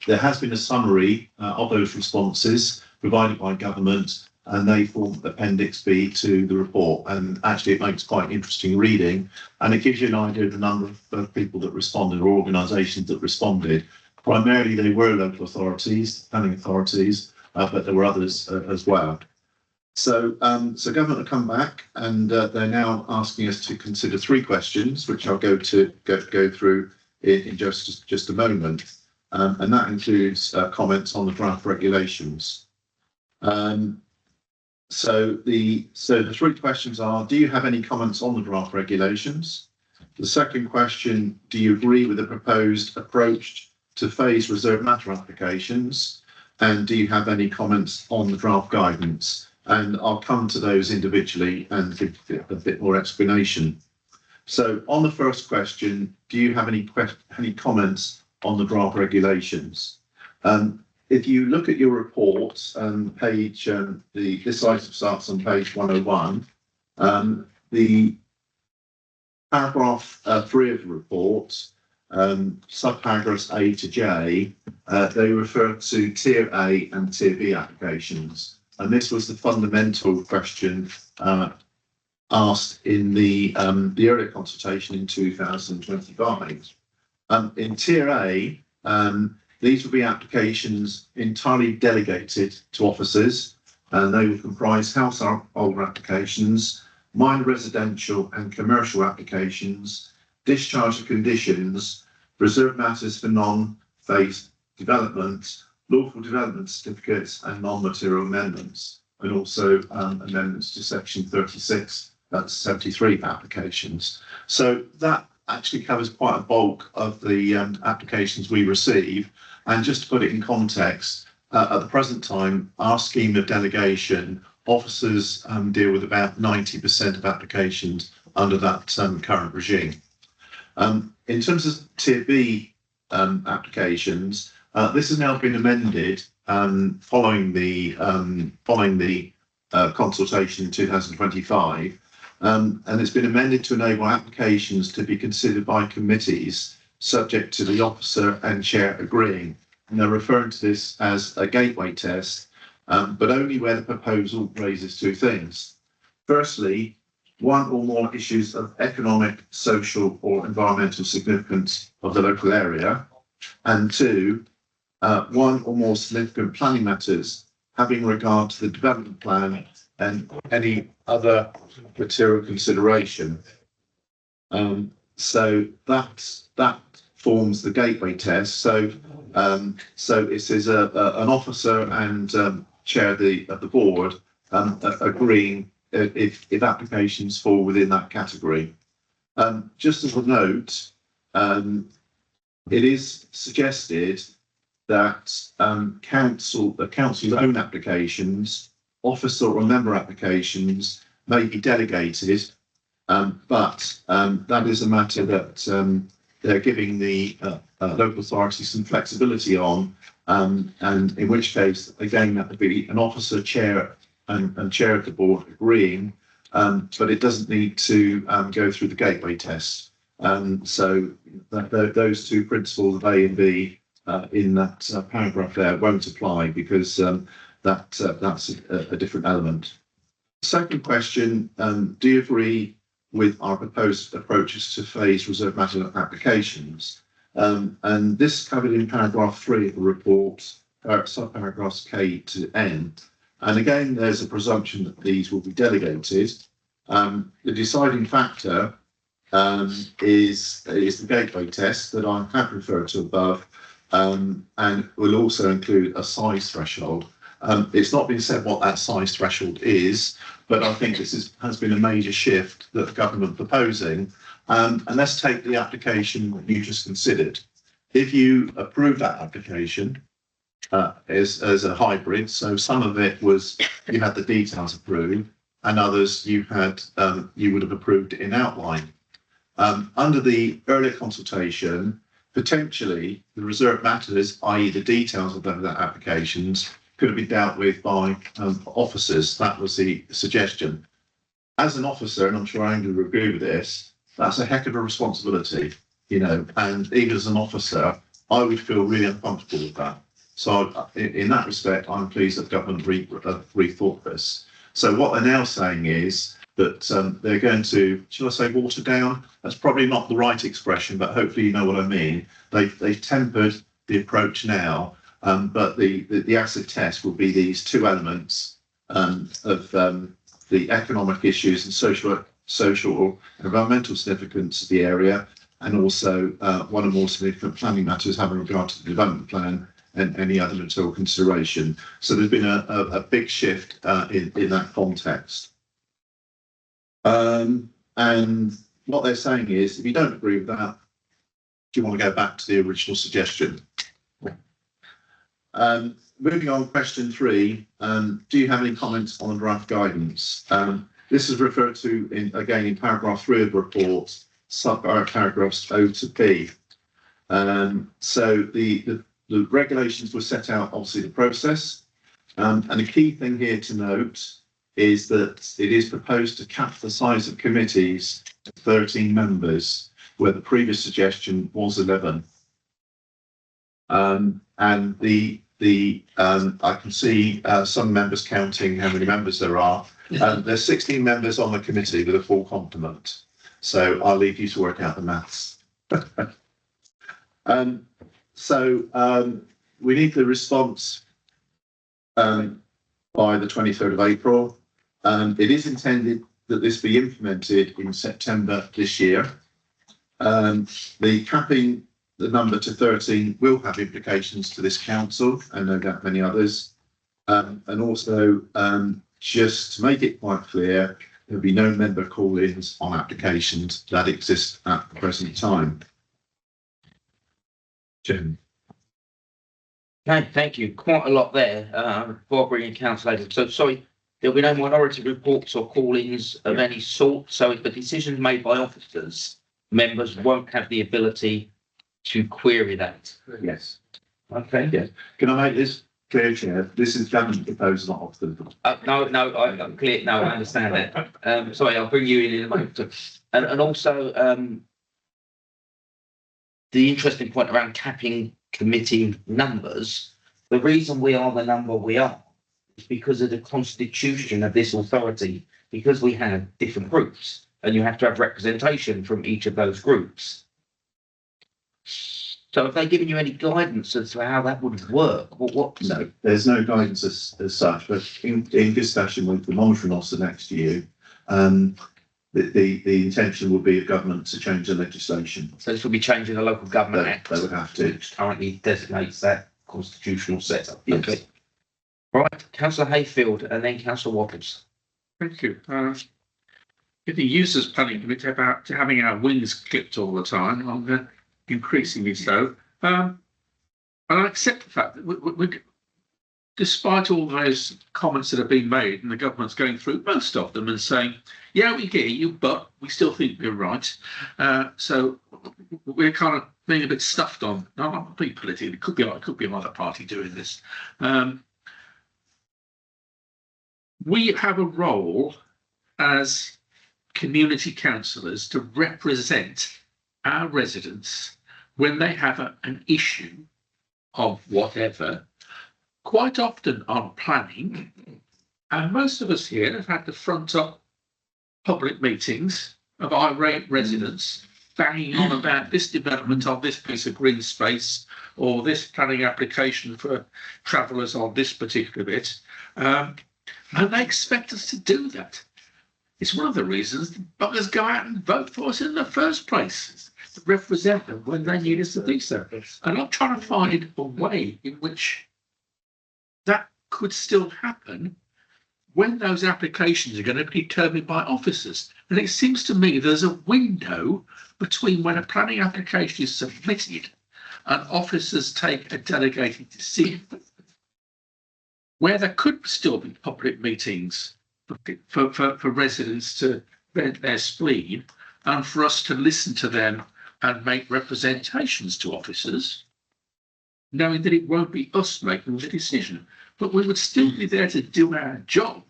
there has been a summary of those responses provided by government, and they form Appendix B to the report. And actually, it makes quite interesting reading, and it gives you an idea of the number of people that responded or organisations that responded. Primarily, they were local authorities, planning authorities, but there were others as well. So government have come back, and they're now asking us to consider 3 questions, which I'll go through in just a moment, and that includes comments on the draft regulations. So the 3 questions are: do you have any comments on the draft regulations? The second question: do you agree with the proposed approach to phase reserve matter applications? And do you have any comments on the draft guidance? and I'll come to those individually and give a bit more explanation. So on the first question, do you have any comments on the draft regulations? If you look at your report, this item starts on page 101. The paragraph 3 of the report, subparagraphs A to J, they refer to Tier A and Tier B applications. And this was the fundamental question asked in the earlier consultation in 2025. In Tier A, these will be applications entirely delegated to officers, and they will comprise householder applications, minor residential and commercial applications, discharge of conditions, reserved matters for non-phase development, lawful development certificates and non-material amendments, and also amendments to section 36, that's 73 applications. So that actually covers quite a bulk of the applications we receive. And just to put it in context, at the present time, our scheme of delegation, officers deal with about 90% of applications under that current regime. In terms of Tier B applications, this has now been amended following the consultation in 2025, and it's been amended to enable applications to be considered by committees subject to the officer and chair agreeing. And they're referring to this as a gateway test, but only where the proposal raises two things. Firstly, one or more issues of economic, social or environmental significance of the local area, and two, one or more significant planning matters having regard to the development plan and any other material consideration. So that forms the gateway test. So it says an officer and chair of the board agreeing if applications fall within that category. Just as a note, it is suggested that the council's own applications, officer or member applications, may be delegated, but that is a matter that they're giving the local authority some flexibility on, and in which case, again, that would be an officer, chair, and chair of the board agreeing, but it doesn't need to go through the gateway test. So those two principles of A and B in that paragraph there won't apply because that's a different element. Second question, do you agree with our proposed approaches to phase reserved matter applications? And this covered in paragraph 3 of the report, subparagraphs K to N. And again, there's a presumption that these will be delegated. The deciding factor is the gateway test that I have referred to above, and will also include a size threshold. It's not been said what that size threshold is, but I think this has been a major shift that the government proposing. And let's take the application that you just considered. If you approve that application as a hybrid, so some of it was you had the details approved, and others you would have approved it in outline. Under the earlier consultation, potentially the reserved matters, i.e. the details of those applications, could have been dealt with by officers. That was the suggestion. As an officer, and I'm sure Angela will agree with this, that's a heck of a responsibility, and even as an officer, I would feel really uncomfortable with that. So in that respect, I'm pleased that the government rethought this. So what they're now saying is that they're going to, shall I say, water down? That's probably not the right expression, but hopefully you know what I mean. They've tempered the approach now, but the acid test will be these two elements of the economic issues and social or environmental significance of the area, and also one or more significant planning matters having regard to the development plan and any other material consideration. So there's been a big shift in that context. And what they're saying is, if you don't agree with that, do you want to go back to the original suggestion? moving on, question 3. Do you have any comments on the draft guidance? This is referred to in paragraph 3 of the report, paragraphs O to B. So the regulations were set out, obviously, the process. And the key thing here to note is that it is proposed to cap the size of committees to 13 members, where the previous suggestion was 11. And I can see some members counting how many members there are. There's 16 members on the committee with a full complement. So I'll leave you to work out the maths. We need the response by the 23rd of April. It is intended that this be implemented in September this year. The capping the number to 13 will have implications to this council and no doubt many others. And also, just to make it quite clear, there'll be no member call-ins on applications that exist at the present time. Jim. Okay, thank you. Quite a lot there. Before bringing council over. So sorry, there'll be no minority reports or call-ins of any sort. So if the decisions made by officers, members won't have the ability to query that. Yes. Okay. Yes. Can I make this clear, Chair? This is government proposal, not officers. I'm clear. No, I understand that. Sorry, I'll bring you in a moment. And also, the interesting point around capping committee numbers. The reason we are the number we are is because of the constitution of this authority, because we have different groups and you have to have representation from each of those groups. So have they given you any guidance as to how that would work? What? No, there's no guidance as such, but in discussion with the monitoring officer next year, the intention would be of government to change the legislation. So this will be changing the Local Government Act. They would have to. Which currently designates that constitutional setup. Yes. Okay. Right, Councillor Hayfield and then Councillor Wattles. Thank you. Getting used as planning committee about to having our wings clipped all the time, I'm increasingly so. And I accept the fact that we despite all those comments that have been made and the government's going through most of them and saying, yeah, we get you, but we still think we're right. So we're kind of being a bit stuffed on. No, I'm not being political. It could be another party doing this. We have a role as community councillors to represent our residents when they have an issue of whatever, quite often on planning. And most of us here have had to front up public meetings of irate residents banging on about this development of this piece of green space or this planning application for travellers on this particular bit. And they expect us to do that. It's one of the reasons the buggers go out and vote for us in the first place, to represent them when they need us to do so. And I'm trying to find a way in which that could still happen when those applications are going to be determined by officers. And it seems to me there's a window between when a planning application is submitted and officers take a delegated decision, where there could still be public meetings for residents to vent their spleen and for us to listen to them and make representations to officers, knowing that it won't be us making the decision, but we would still be there to do our job,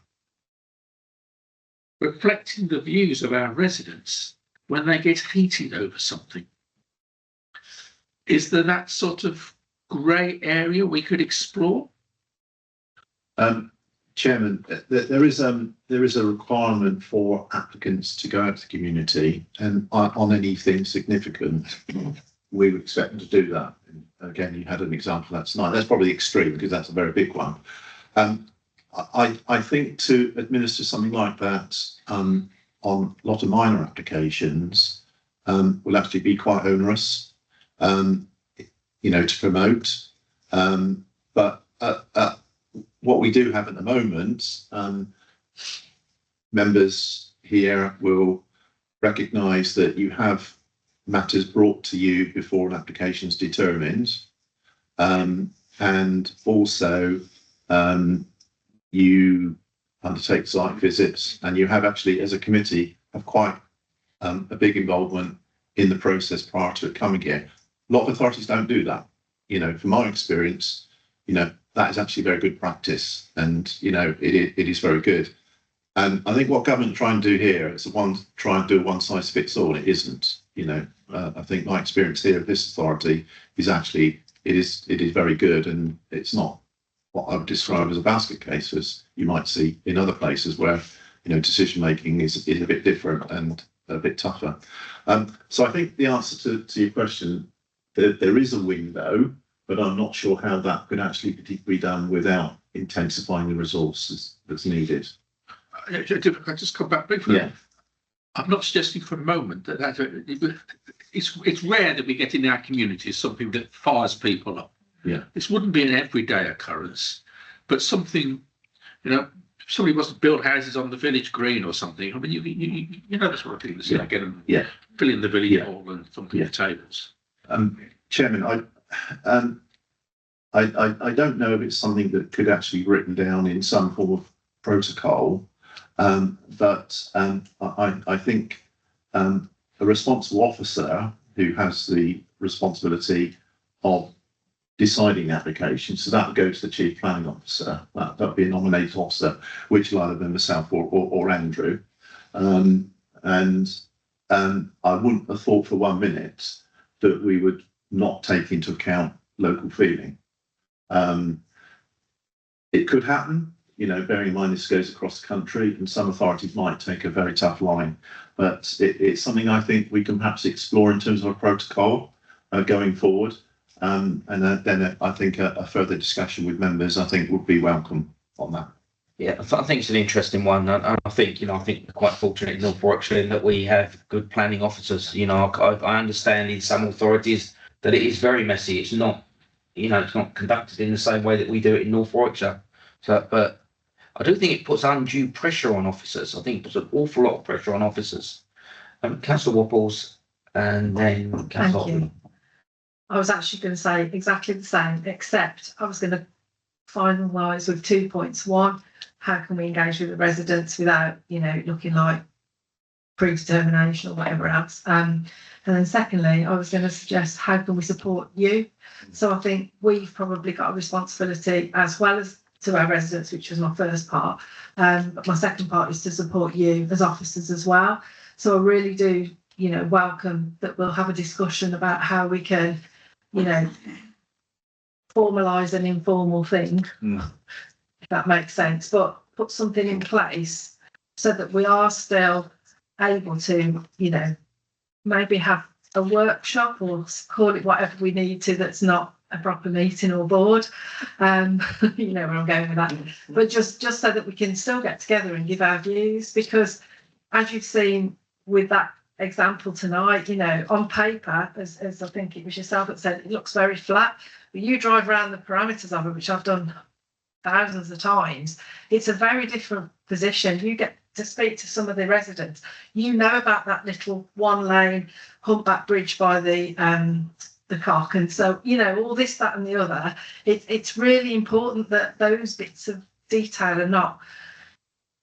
reflecting the views of our residents when they get heated over something. Is there that sort of grey area we could explore? Chairman, there is a requirement for applicants to go out to the community, and on anything significant, we would expect them to do that. And again, you had an example that's tonight. That's probably extreme because that's a very big one. I think to administer something like that on a lot of minor applications will actually be quite onerous, to promote. But what we do have at the moment, members here will recognise that you have matters brought to you before an application is determined. and also you undertake site visits, and you have actually, as a committee, have quite a big involvement in the process prior to it coming here. A lot of authorities don't do that. You know, from my experience, you know, that is actually very good practice, and you know, it is very good. And I think what government try and do here is try and do a one size fits all. It isn't. You know, I think my experience here of this authority is actually it is very good, and it's not what I would describe as a basket case, as you might see in other places where, you know, decision making is a bit different and a bit tougher. So I think the answer to your question, there is a window, but I'm not sure how that could actually be done without intensifying the resources that's needed. If I just come back briefly. Yeah. I'm not suggesting for a moment that it's rare that we get in our communities something that fires people up. Yeah. This wouldn't be an everyday occurrence, but something, you know, if somebody wants to build houses on the village green or something. I mean, you know the sort of thing that's going to get them fill in the village hall and something the tables. Chairman, I don't know if it's something that could actually be written down in some form of protocol, but I think a responsible officer who has the responsibility of deciding applications, so that would go to the chief planning officer. That would be a nominated officer, which will either be myself or Andrew. And I wouldn't have thought for 1 minute that we would not take into account local feeling. It could happen, you know, bearing in mind this goes across the country, and some authorities might take a very tough line, but it's something I think we can perhaps explore in terms of a protocol going forward. And then I think a further discussion with members, I think, would be welcome on that. Yeah, I think it's an interesting one, and I think, you know, I think we're quite fortunate in North Warwickshire in that we have good planning officers. You know, I understand in some authorities that it is very messy. It's not, you know, it's not conducted in the same way that we do it in North Warwickshire. So, but I do think it puts undue pressure on officers. I think it puts an awful lot of pressure on officers. Councillor Wopples, and then Councillor. Thank you. I was actually going to say exactly the same, except I was going to finalise with 2 points. One, how can we engage with the residents without, you know, looking like predetermination or whatever else? And then secondly, I was going to suggest how can we support you? So I think we've probably got a responsibility as well as to our residents, which was my first part. But my second part is to support you as officers as well. So I really do, you know, welcome that we'll have a discussion about how we can, you know, formalise an informal thing, if that makes sense, but put something in place so that we are still able to, you know, maybe have a workshop or call it whatever we need to that's not a proper meeting or board. You know where I'm going with that. But just so that we can still get together and give our views, because as you've seen with that example tonight, you know, on paper, as I think it was yourself that said, it looks very flat, but you drive around the parameters of it, which I've done thousands of times, it's a very different position. You get to speak to some of the residents, you know about that little 1 lane humpback bridge by the Cock, and so, you know, all this, that and the other. It's really important that those bits of detail are not,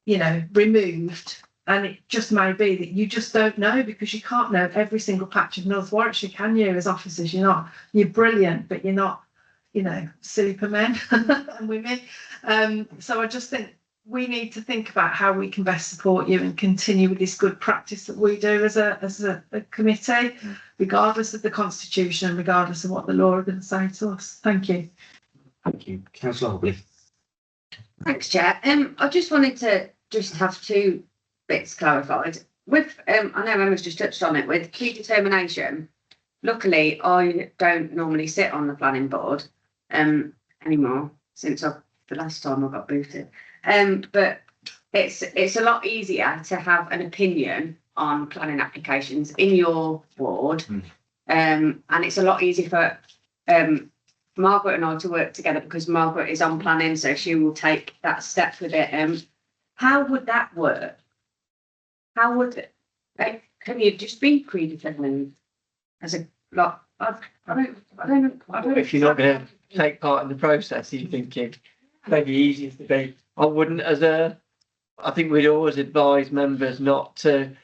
you know, removed. And it just may be that you just don't know, because you can't know every single patch of North Warwickshire, can you, as officers? You're brilliant, but you're not, you know, supermen and women. So I just think we need to think about how we can best support you and continue with this good practice that we do as a committee, regardless of the constitution and regardless of what the law are going to say to us. Thank you. Thank you. Councillor Hobley. Thanks, Chair. I just wanted to just have 2 bits clarified. With, I know Emma's just touched on it, with predetermination, luckily I don't normally sit on the planning board anymore since the last time I got booted. But it's a lot easier to have an opinion on planning applications in your ward. And it's a lot easier for Margaret and I to work together, because Margaret is on planning, so she will take that step with it. How would that work? How would it, can you just be predetermined as a lot? If you're not going to take part in the process, you're thinking maybe easiest to be. I wouldn't, I think we'd always advise members not to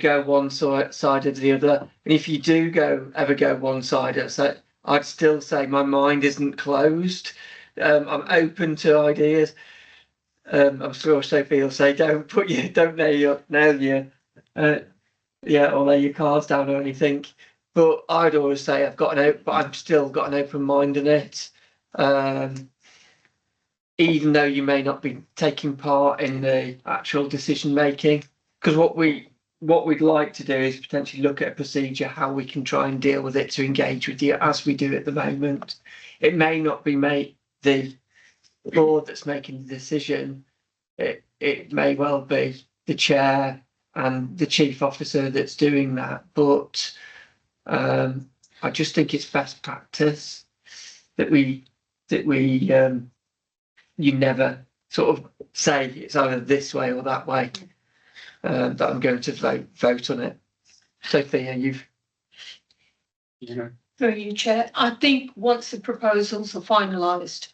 go one side or the other. And if you do ever go one side, so I'd still say my mind isn't closed. I'm open to ideas. I'm sure Sophie will say, don't nail your or lay your cards down or anything. But I'd always say but I've still got an open mind in it. Even though you may not be taking part in the actual decision making, because what we'd like to do is potentially look at a procedure, how we can try and deal with it to engage with you as we do at the moment. It may not be the board that's making the decision. It may well be the chair and the chief officer that's doing that, but I just think it's best practice that you never sort of say it's either this way or that way, that I'm going to vote on it. Sophia, Through you, Chair. I think once the proposals are finalised,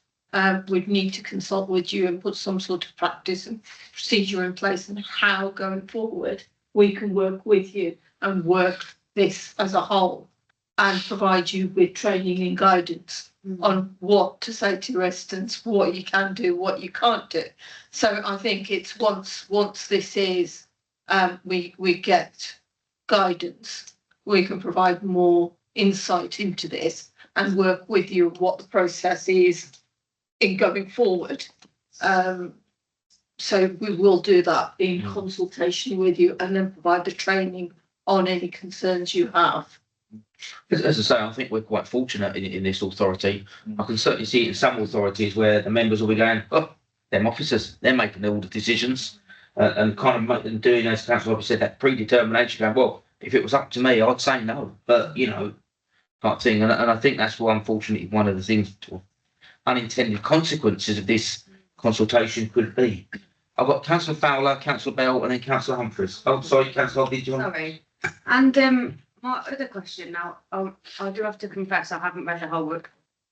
we'd need to consult with you and put some sort of practice and procedure in place and how going forward we can work with you and work this as a whole and provide you with training and guidance on what to say to residents, what you can do, what you can't do. So I think it's once this is, we get guidance, we can provide more insight into this and work with you what the process is in going forward. So we will do that in consultation with you and then provide the training on any concerns you have. As I say, I think we're quite fortunate in this authority. I can certainly see it in some authorities where the members will be going, oh, them officers, they're making all the decisions, and kind of doing, as Councillor Roberts said, that predetermination, going, well, if it was up to me, I'd say no, but type thing. And I think that's why, unfortunately, one of the things, unintended consequences of this consultation could be. I've got Councillor Fowler, Councillor Bell, and then Councillor Humphreys. Oh, sorry, Councillor, did you want? Sorry. And my other question now, I do have to confess I haven't read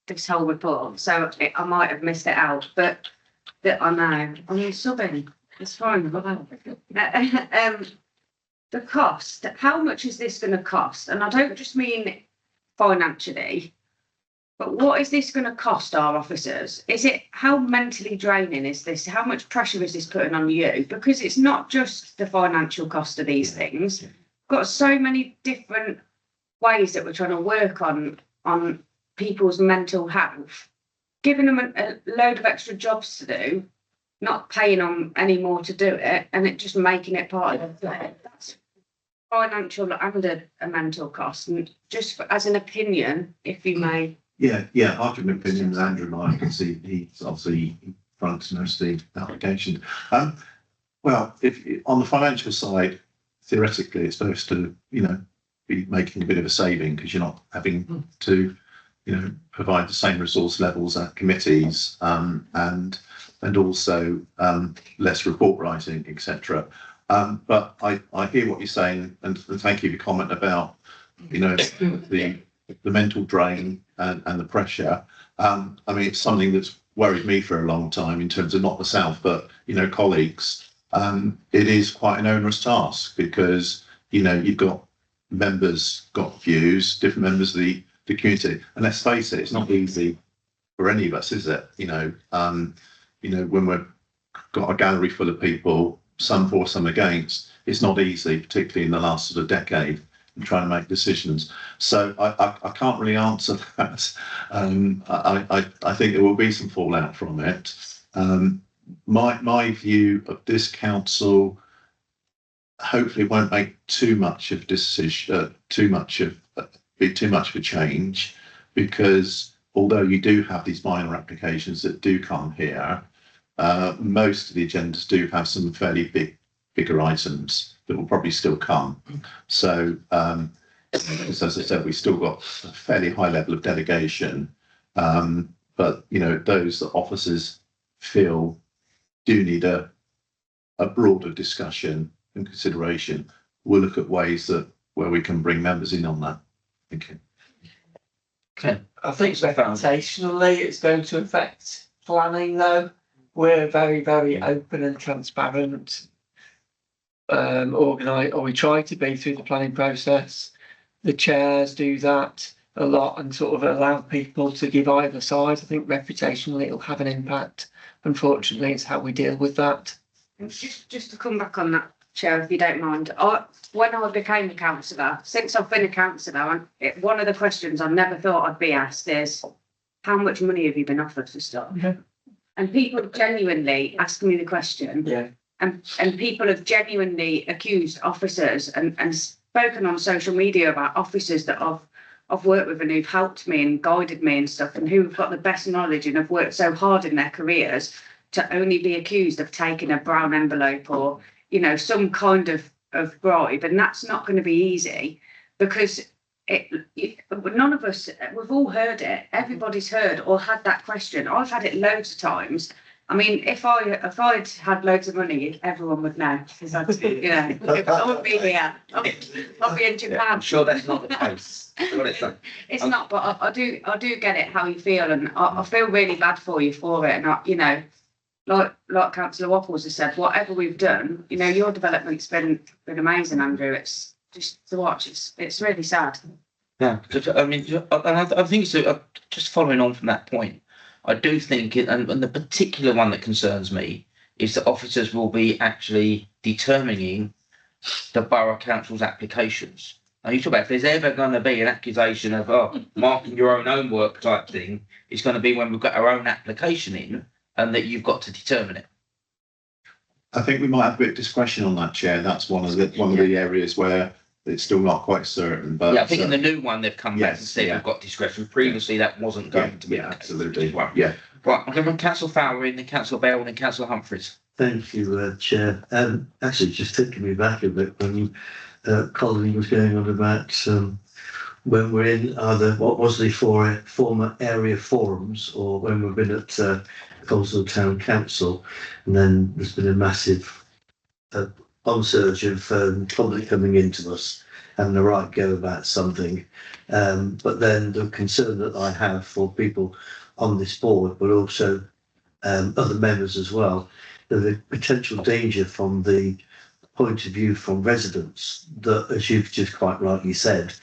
this whole report, so I might have missed it out, but that I know. I mean, subbing, it's fine. The cost, how much is this going to cost? And I don't just mean financially, but what is this going to cost our officers? How mentally draining is this? How much pressure is this putting on you? Because it's not just the financial cost of these things. Got so many different ways that we're trying to work on people's mental health, giving them a load of extra jobs to do, not paying them any more to do it, and it just making it part of it. That's financial and a mental cost. And just as an opinion, if you may. Yeah, I'll give an opinion with Andrew and I can see he's obviously fronts most of the application. Well, if on the financial side, theoretically, it's supposed to, be making a bit of a saving because you're not having to, provide the same resource levels at committees, and also less report writing, etc. But I hear what you're saying, and thank you for your comment about, the mental drain and the pressure. I mean, it's something that's worried me for a long time in terms of not myself, but colleagues. It is quite an onerous task because you've got members got views, different members of the community, and let's face it, it's not easy for any of us, is it? When we've got a gallery full of people, some for, some against, it's not easy, particularly in the last sort of decade, in trying to make decisions. So I can't really answer that. I think there will be some fallout from it. My view of this council, hopefully, won't make too much of decision, too much of a change, because although you do have these minor applications that do come here, most of the agendas do have some fairly bigger items that will probably still come. So, as I said, we've still got a fairly high level of delegation, but those that officers feel do need a broader discussion and consideration, we'll look at ways where we can bring members in on that. Thank you. I think reputationally it's going to affect planning though. We're very, very open and transparent. Organise, or we try to be through the planning process. The chairs do that a lot and sort of allow people to give either side. I think reputationally it'll have an impact. Unfortunately, it's how we deal with that. And just to come back on that, Chair, if you don't mind, when I became a councillor, since I've been a councillor, one of the questions I never thought I'd be asked is, how much money have you been offered for stuff? Yeah. And people genuinely ask me the question. Yeah. And people have genuinely accused officers and spoken on social media about officers that I've worked with and who've helped me and guided me and stuff, and who've got the best knowledge and have worked so hard in their careers to only be accused of taking a brown envelope or, you know, some kind of bribe. And that's not going to be easy, because none of us, we've all heard it. Everybody's heard or had that question. I've had it loads of times. I mean, if I'd had loads of money, everyone would know, because I'd, you know, I wouldn't be here. I'd be in Japan. I'm sure that's not the case. It's not, but I do get it how you feel, and I feel really bad for you for it. And you know, like Councillor Waffles has said, whatever we've done, you know, your development's been amazing, Andrew. It's just to watch. It's really sad. Yeah, I mean, and I think so. Just following on from that point, I do think, and the particular one that concerns me is that officers will be actually determining the borough council's applications. Now, you talk about if there's ever going to be an accusation of marking your own homework type thing, it's going to be when we've got our own application in, and that you've got to determine it. I think we might have a bit of discretion on that, Chair. That's one of the areas where it's still not quite certain. But yeah, I think in the new one they've come back and said we've got discretion. Previously, that wasn't going to be. Yeah, absolutely. Right. Yeah. Right. I'm going to Councillor Fowler in, then Councillor Bell, and then Councillor Humphreys. Thank you, Chair. Actually, just taking me back a bit when Colin was going on about when we're in either what was the former area forums, or when we've been at Coleshill Town Council, and then there's been a massive upsurge of public coming into us having the right go about something. But then the concern that I have for people on this board, but also other members as well, the potential danger from the point of view from residents that, as you've just quite rightly said,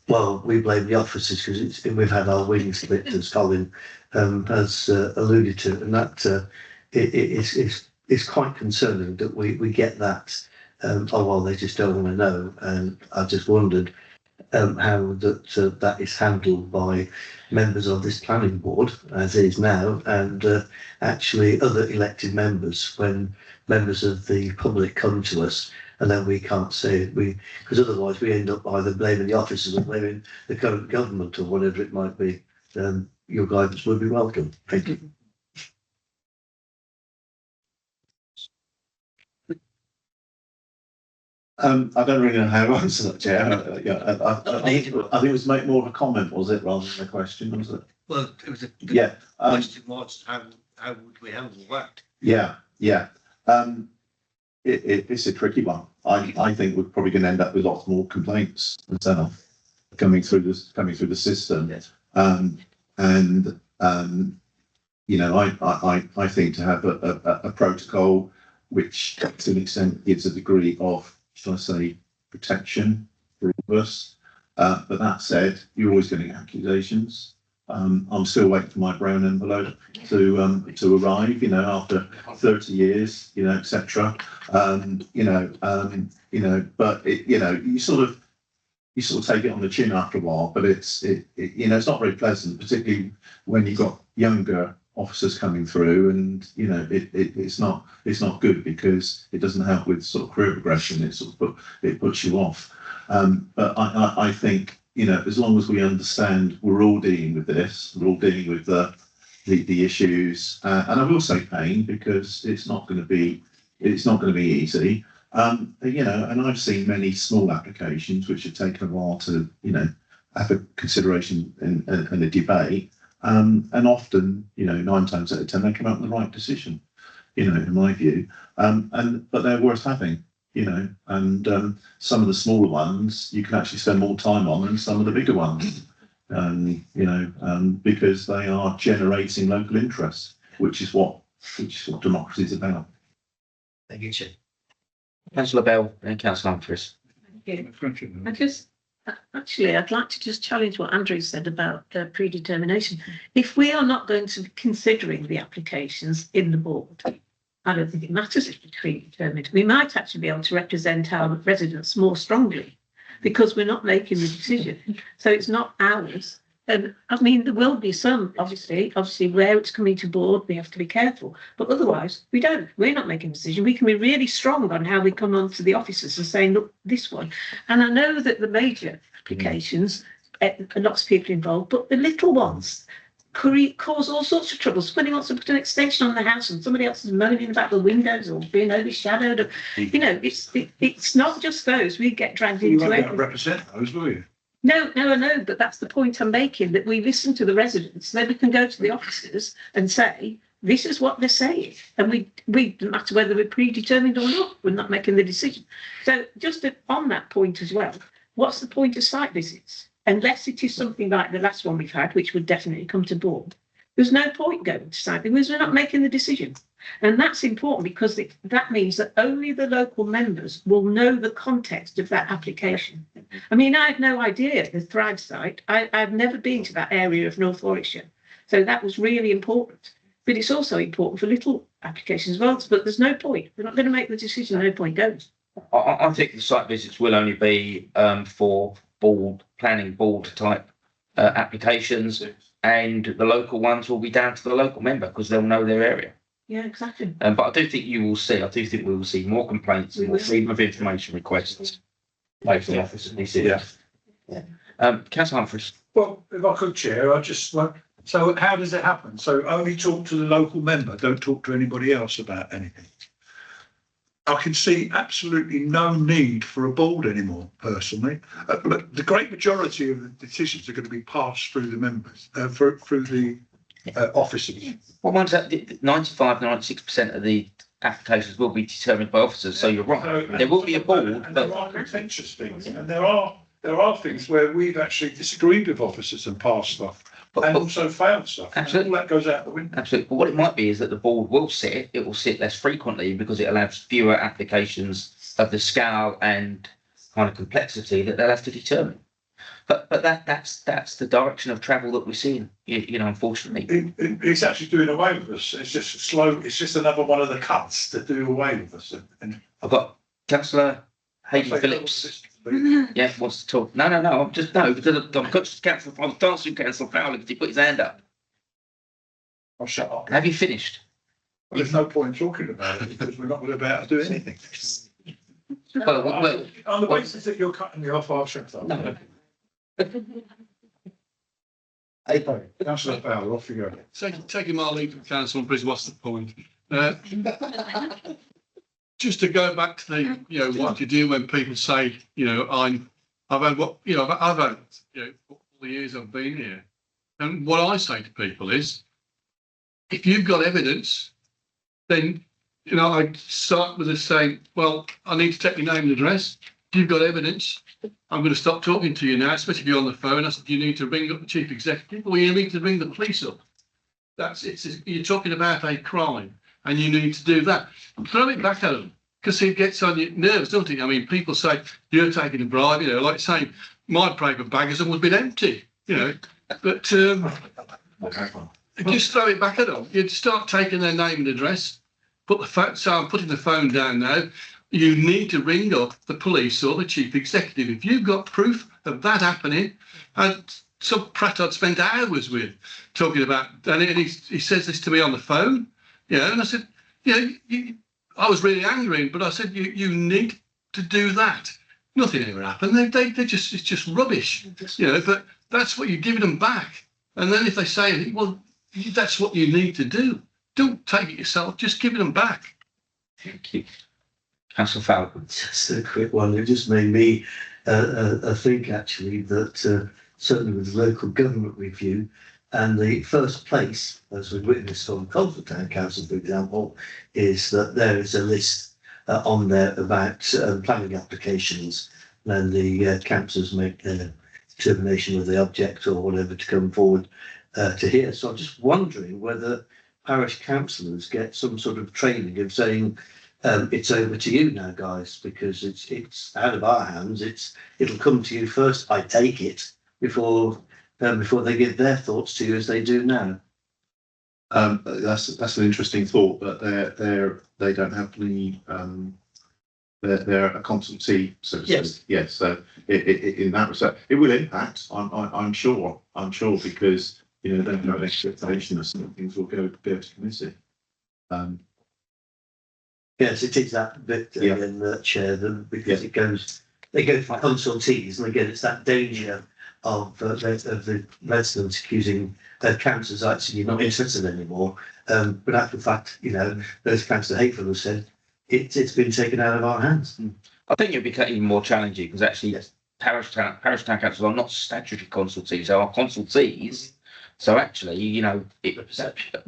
well, we blame the officers because we've had our wings split, as Colin has alluded to, and that it's quite concerning that we get that. Oh well, they just don't want to know, and I just wondered how that is handled by members of this planning board, as is now, and actually other elected members, when members of the public come to us, and then we can't say because otherwise we end up either blaming the officers or blaming the current government or whatever it might be. Your guidance would be welcome. Thank you. I don't really know how to answer that, Chair. I think it was make more of a comment, was it, rather than a question, was it? Well, it was the question was how would we handle that? Yeah. It's a tricky one. I think we're probably going to end up with lots more complaints themselves coming through the system. Yes. You know, I think to have a protocol which to an extent gives a degree of, shall I say, protection for all of us. But that said, you're always getting accusations. I'm still waiting for my brown envelope to arrive, you know, after 30 years, you know, etc. But you sort of take it on the chin after a while, but it's not very pleasant, particularly when you've got younger officers coming through, and you know it's not good because it doesn't help with sort of career progression. It puts you off. But I think, you know, as long as we understand we're all dealing with this, we're all dealing with the issues, and I will say pain, because it's not going to be easy. You know, and I've seen many small applications which have taken a while to, you know, have a consideration and a debate. And often, you know, 9 times out of 10, they come out with the right decision, you know, in my view. But they're worth having, you know, and some of the smaller ones you can actually spend more time on than some of the bigger ones. because they are generating local interest, which is what democracy is about. Thank you, Chair. Councillor Bell and Councillor Humphries. Actually, I'd like to just challenge what Andrew said about predetermination. If we are not going to be considering the applications in the board, I don't think it matters if it's predetermined. We might actually be able to represent our residents more strongly because we're not making the decision. So it's not ours. And I mean, there will be some, obviously where it's coming to board, we have to be careful. But otherwise, we're not making a decision. We can be really strong on how we come onto the officers and saying, look, this one. And I know that the major applications, lots of people involved, but the little ones cause all sorts of trouble. Somebody wants to put an extension on the house and somebody else is moaning about the windows or being overshadowed. It's not just those. We get dragged into it. You won't represent those, will you? No, but that's the point I'm making, that we listen to the residents, then we can go to the officers and say, this is what they're saying. And we no matter whether we're predetermined or not, we're not making the decision. So just on that point as well, what's the point of site visits? Unless it is something like the last one we've had, which would definitely come to board. There's no point going to site because we're not making the decision. And that's important because that means that only the local members will know the context of that application. I mean, I had no idea the Thrive site. I've never been to that area of North Warwickshire. So that was really important. But it's also important for little applications as well. But there's no point. We're not going to make the decision. No point going. I think the site visits will only be for planning board type applications, and the local ones will be down to the local member because they'll know their area. Yeah, exactly. But I do think we will see more complaints and more freedom of information requests made from the office of DCS. Councillor Humphries. Well, if I could, Chair, so how does it happen? So only talk to the local member, don't talk to anybody else about anything. I can see absolutely no need for a board anymore, personally. But the great majority of the decisions are going to be passed through the members, through the officers. What one's that? 95-96% of the applications will be determined by officers. So you're right. There will be a board, and there are contentious things, and there are things where we've actually disagreed with officers and passed stuff. And also failed stuff. Absolutely. All that goes out the window. Absolutely. But what it might be is that the board will sit less frequently because it allows fewer applications of the scale and kind of complexity that they'll have to determine. But that's the direction of travel that we're seeing, unfortunately. It's actually doing away with us. It's just slow. It's just another one of the cuts to do away with us. And I've got Councillor Hayley Phillips. Yeah, wants to talk. No. I'm just because I'm conscious Councillor. I was dancing Councillor Fowler because he put his hand up. I'll shut up. Have you finished? Well, there's no point in talking about it because we're not about to do anything. Well, on the basis that you're cutting me off, I'll shut up. No. Councillor Fowler, off you go. Taking my lead from Councillor Humphries, what's the point? Just to go back to the, what you do when people say, I've had all the years I've been here. And what I say to people is, if you've got evidence, then, I start with us saying, well, I need to take your name and address. If you've got evidence, I'm going to stop talking to you now, especially if you're on the phone. I said, you need to ring up the chief executive or you need to ring the police up. You're talking about a crime and you need to do that. Throw it back at them because it gets on your nerves, doesn't it? I mean, people say, you're taking a bribe, like saying my paper bag has almost been empty, but just throw it back at them. You'd start taking their name and address, so I'm putting the phone down now. You need to ring up the police or the chief executive. If you've got proof of that happening, and some prat I'd spent hours with talking about, and he says this to me on the phone, and I said, I was really angry, but I said, you need to do that. Nothing ever happened. It's just rubbish, but that's what you're giving them back. And then if they say, well, that's what you need to do. Don't take it yourself, just give them back. Thank you. Councillor Fowler. Just a quick one. It just made me think actually that certainly with the local government review and the first place, as we've witnessed from Colford Town Council, for example, is that there is a list on there about planning applications, and the councillors make their determination of the object or whatever to come forward to hear. So I'm just wondering whether parish councillors get some sort of training of saying, it's over to you now, guys, because it's out of our hands. It'll come to you first. I take it before they give their thoughts to you as they do now. That's an interesting thought, but they don't have any. They're a consultee, so to Yes. speak. Yes. So in that respect, it will impact. I'm sure. Because they don't have an expectation that some things will go to committee. Yes, it is that bit in the chair, because they go for consultees, and again, it's that danger of the residents accusing councillors like saying you're not interested anymore. But after the fact, those councillor Hateful have said it's been taken out of our hands. I think it'll become even more challenging because actually parish town councils are not statutory consultees, they are consultees. So actually,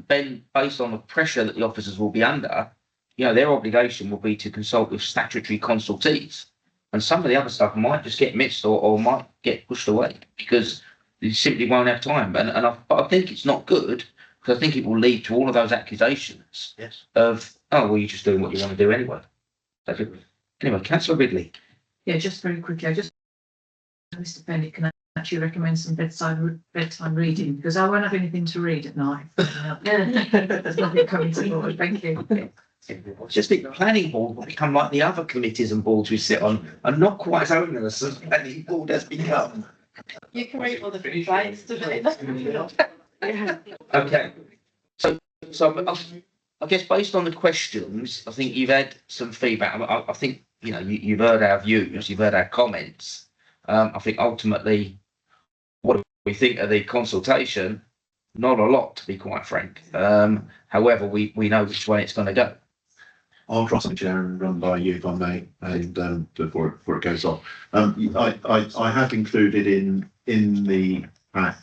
then based on the pressure that the officers will be under, their obligation will be to consult with statutory consultees. And some of the other stuff might just get missed or might get pushed away because you simply won't have time. But I think it's not good because I think it will lead to all of those accusations of, oh, well, you're just doing what you want to do anyway. Anyway, Councillor Ridley. Yeah, just very quickly, Mr. Bennett can actually recommend some bedtime reading because I won't have anything to read at night. There's nothing coming forward. Thank you. Just think the planning board will become like the other committees and boards we sit on and not quite as onerous as the planning board has become. You can read all the complaints to me. Okay. So I guess based on the questions, I think you've had some feedback. I think, you've heard our views, you've heard our comments. I think ultimately what we think of the consultation, not a lot, to be quite frank. However, we know which way it's going to go. I'll try something, Chair, and run by you if I may, and before it goes on. I have included in the pack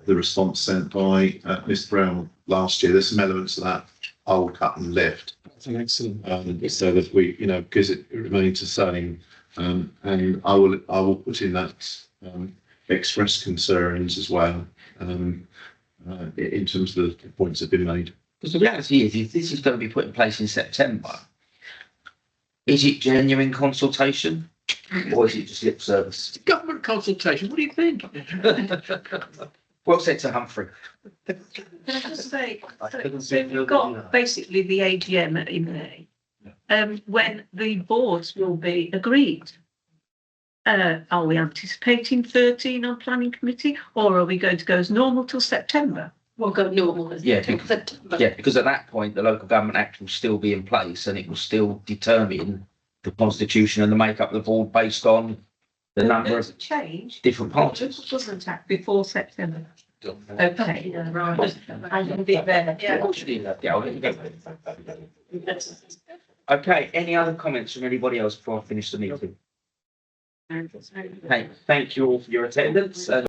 the response sent by Mr. Brown last year. There's some elements of that I will cut and lift. Excellent. So that we, because it remains the same, and I will put in that express concerns as well, in terms of the points that have been made. Because the reality is, if this is going to be put in place in September, is it genuine consultation or is it just lip service? Government consultation, what do you think? Well said to Humphrey. Can I just say, so we've got basically the AGM in May, when the boards will be agreed. Are we anticipating 13 on planning committee or are we going to go as normal till September? We'll go normal as September. Yeah, because at that point, the Local Government Act will still be in place and it will still determine the constitution and the makeup of the board based on the number of change different parties. Government Act before September. Okay, right. I can be there. Okay, any other comments from anybody else before I finish the meeting? Okay, thank you all for your attendance.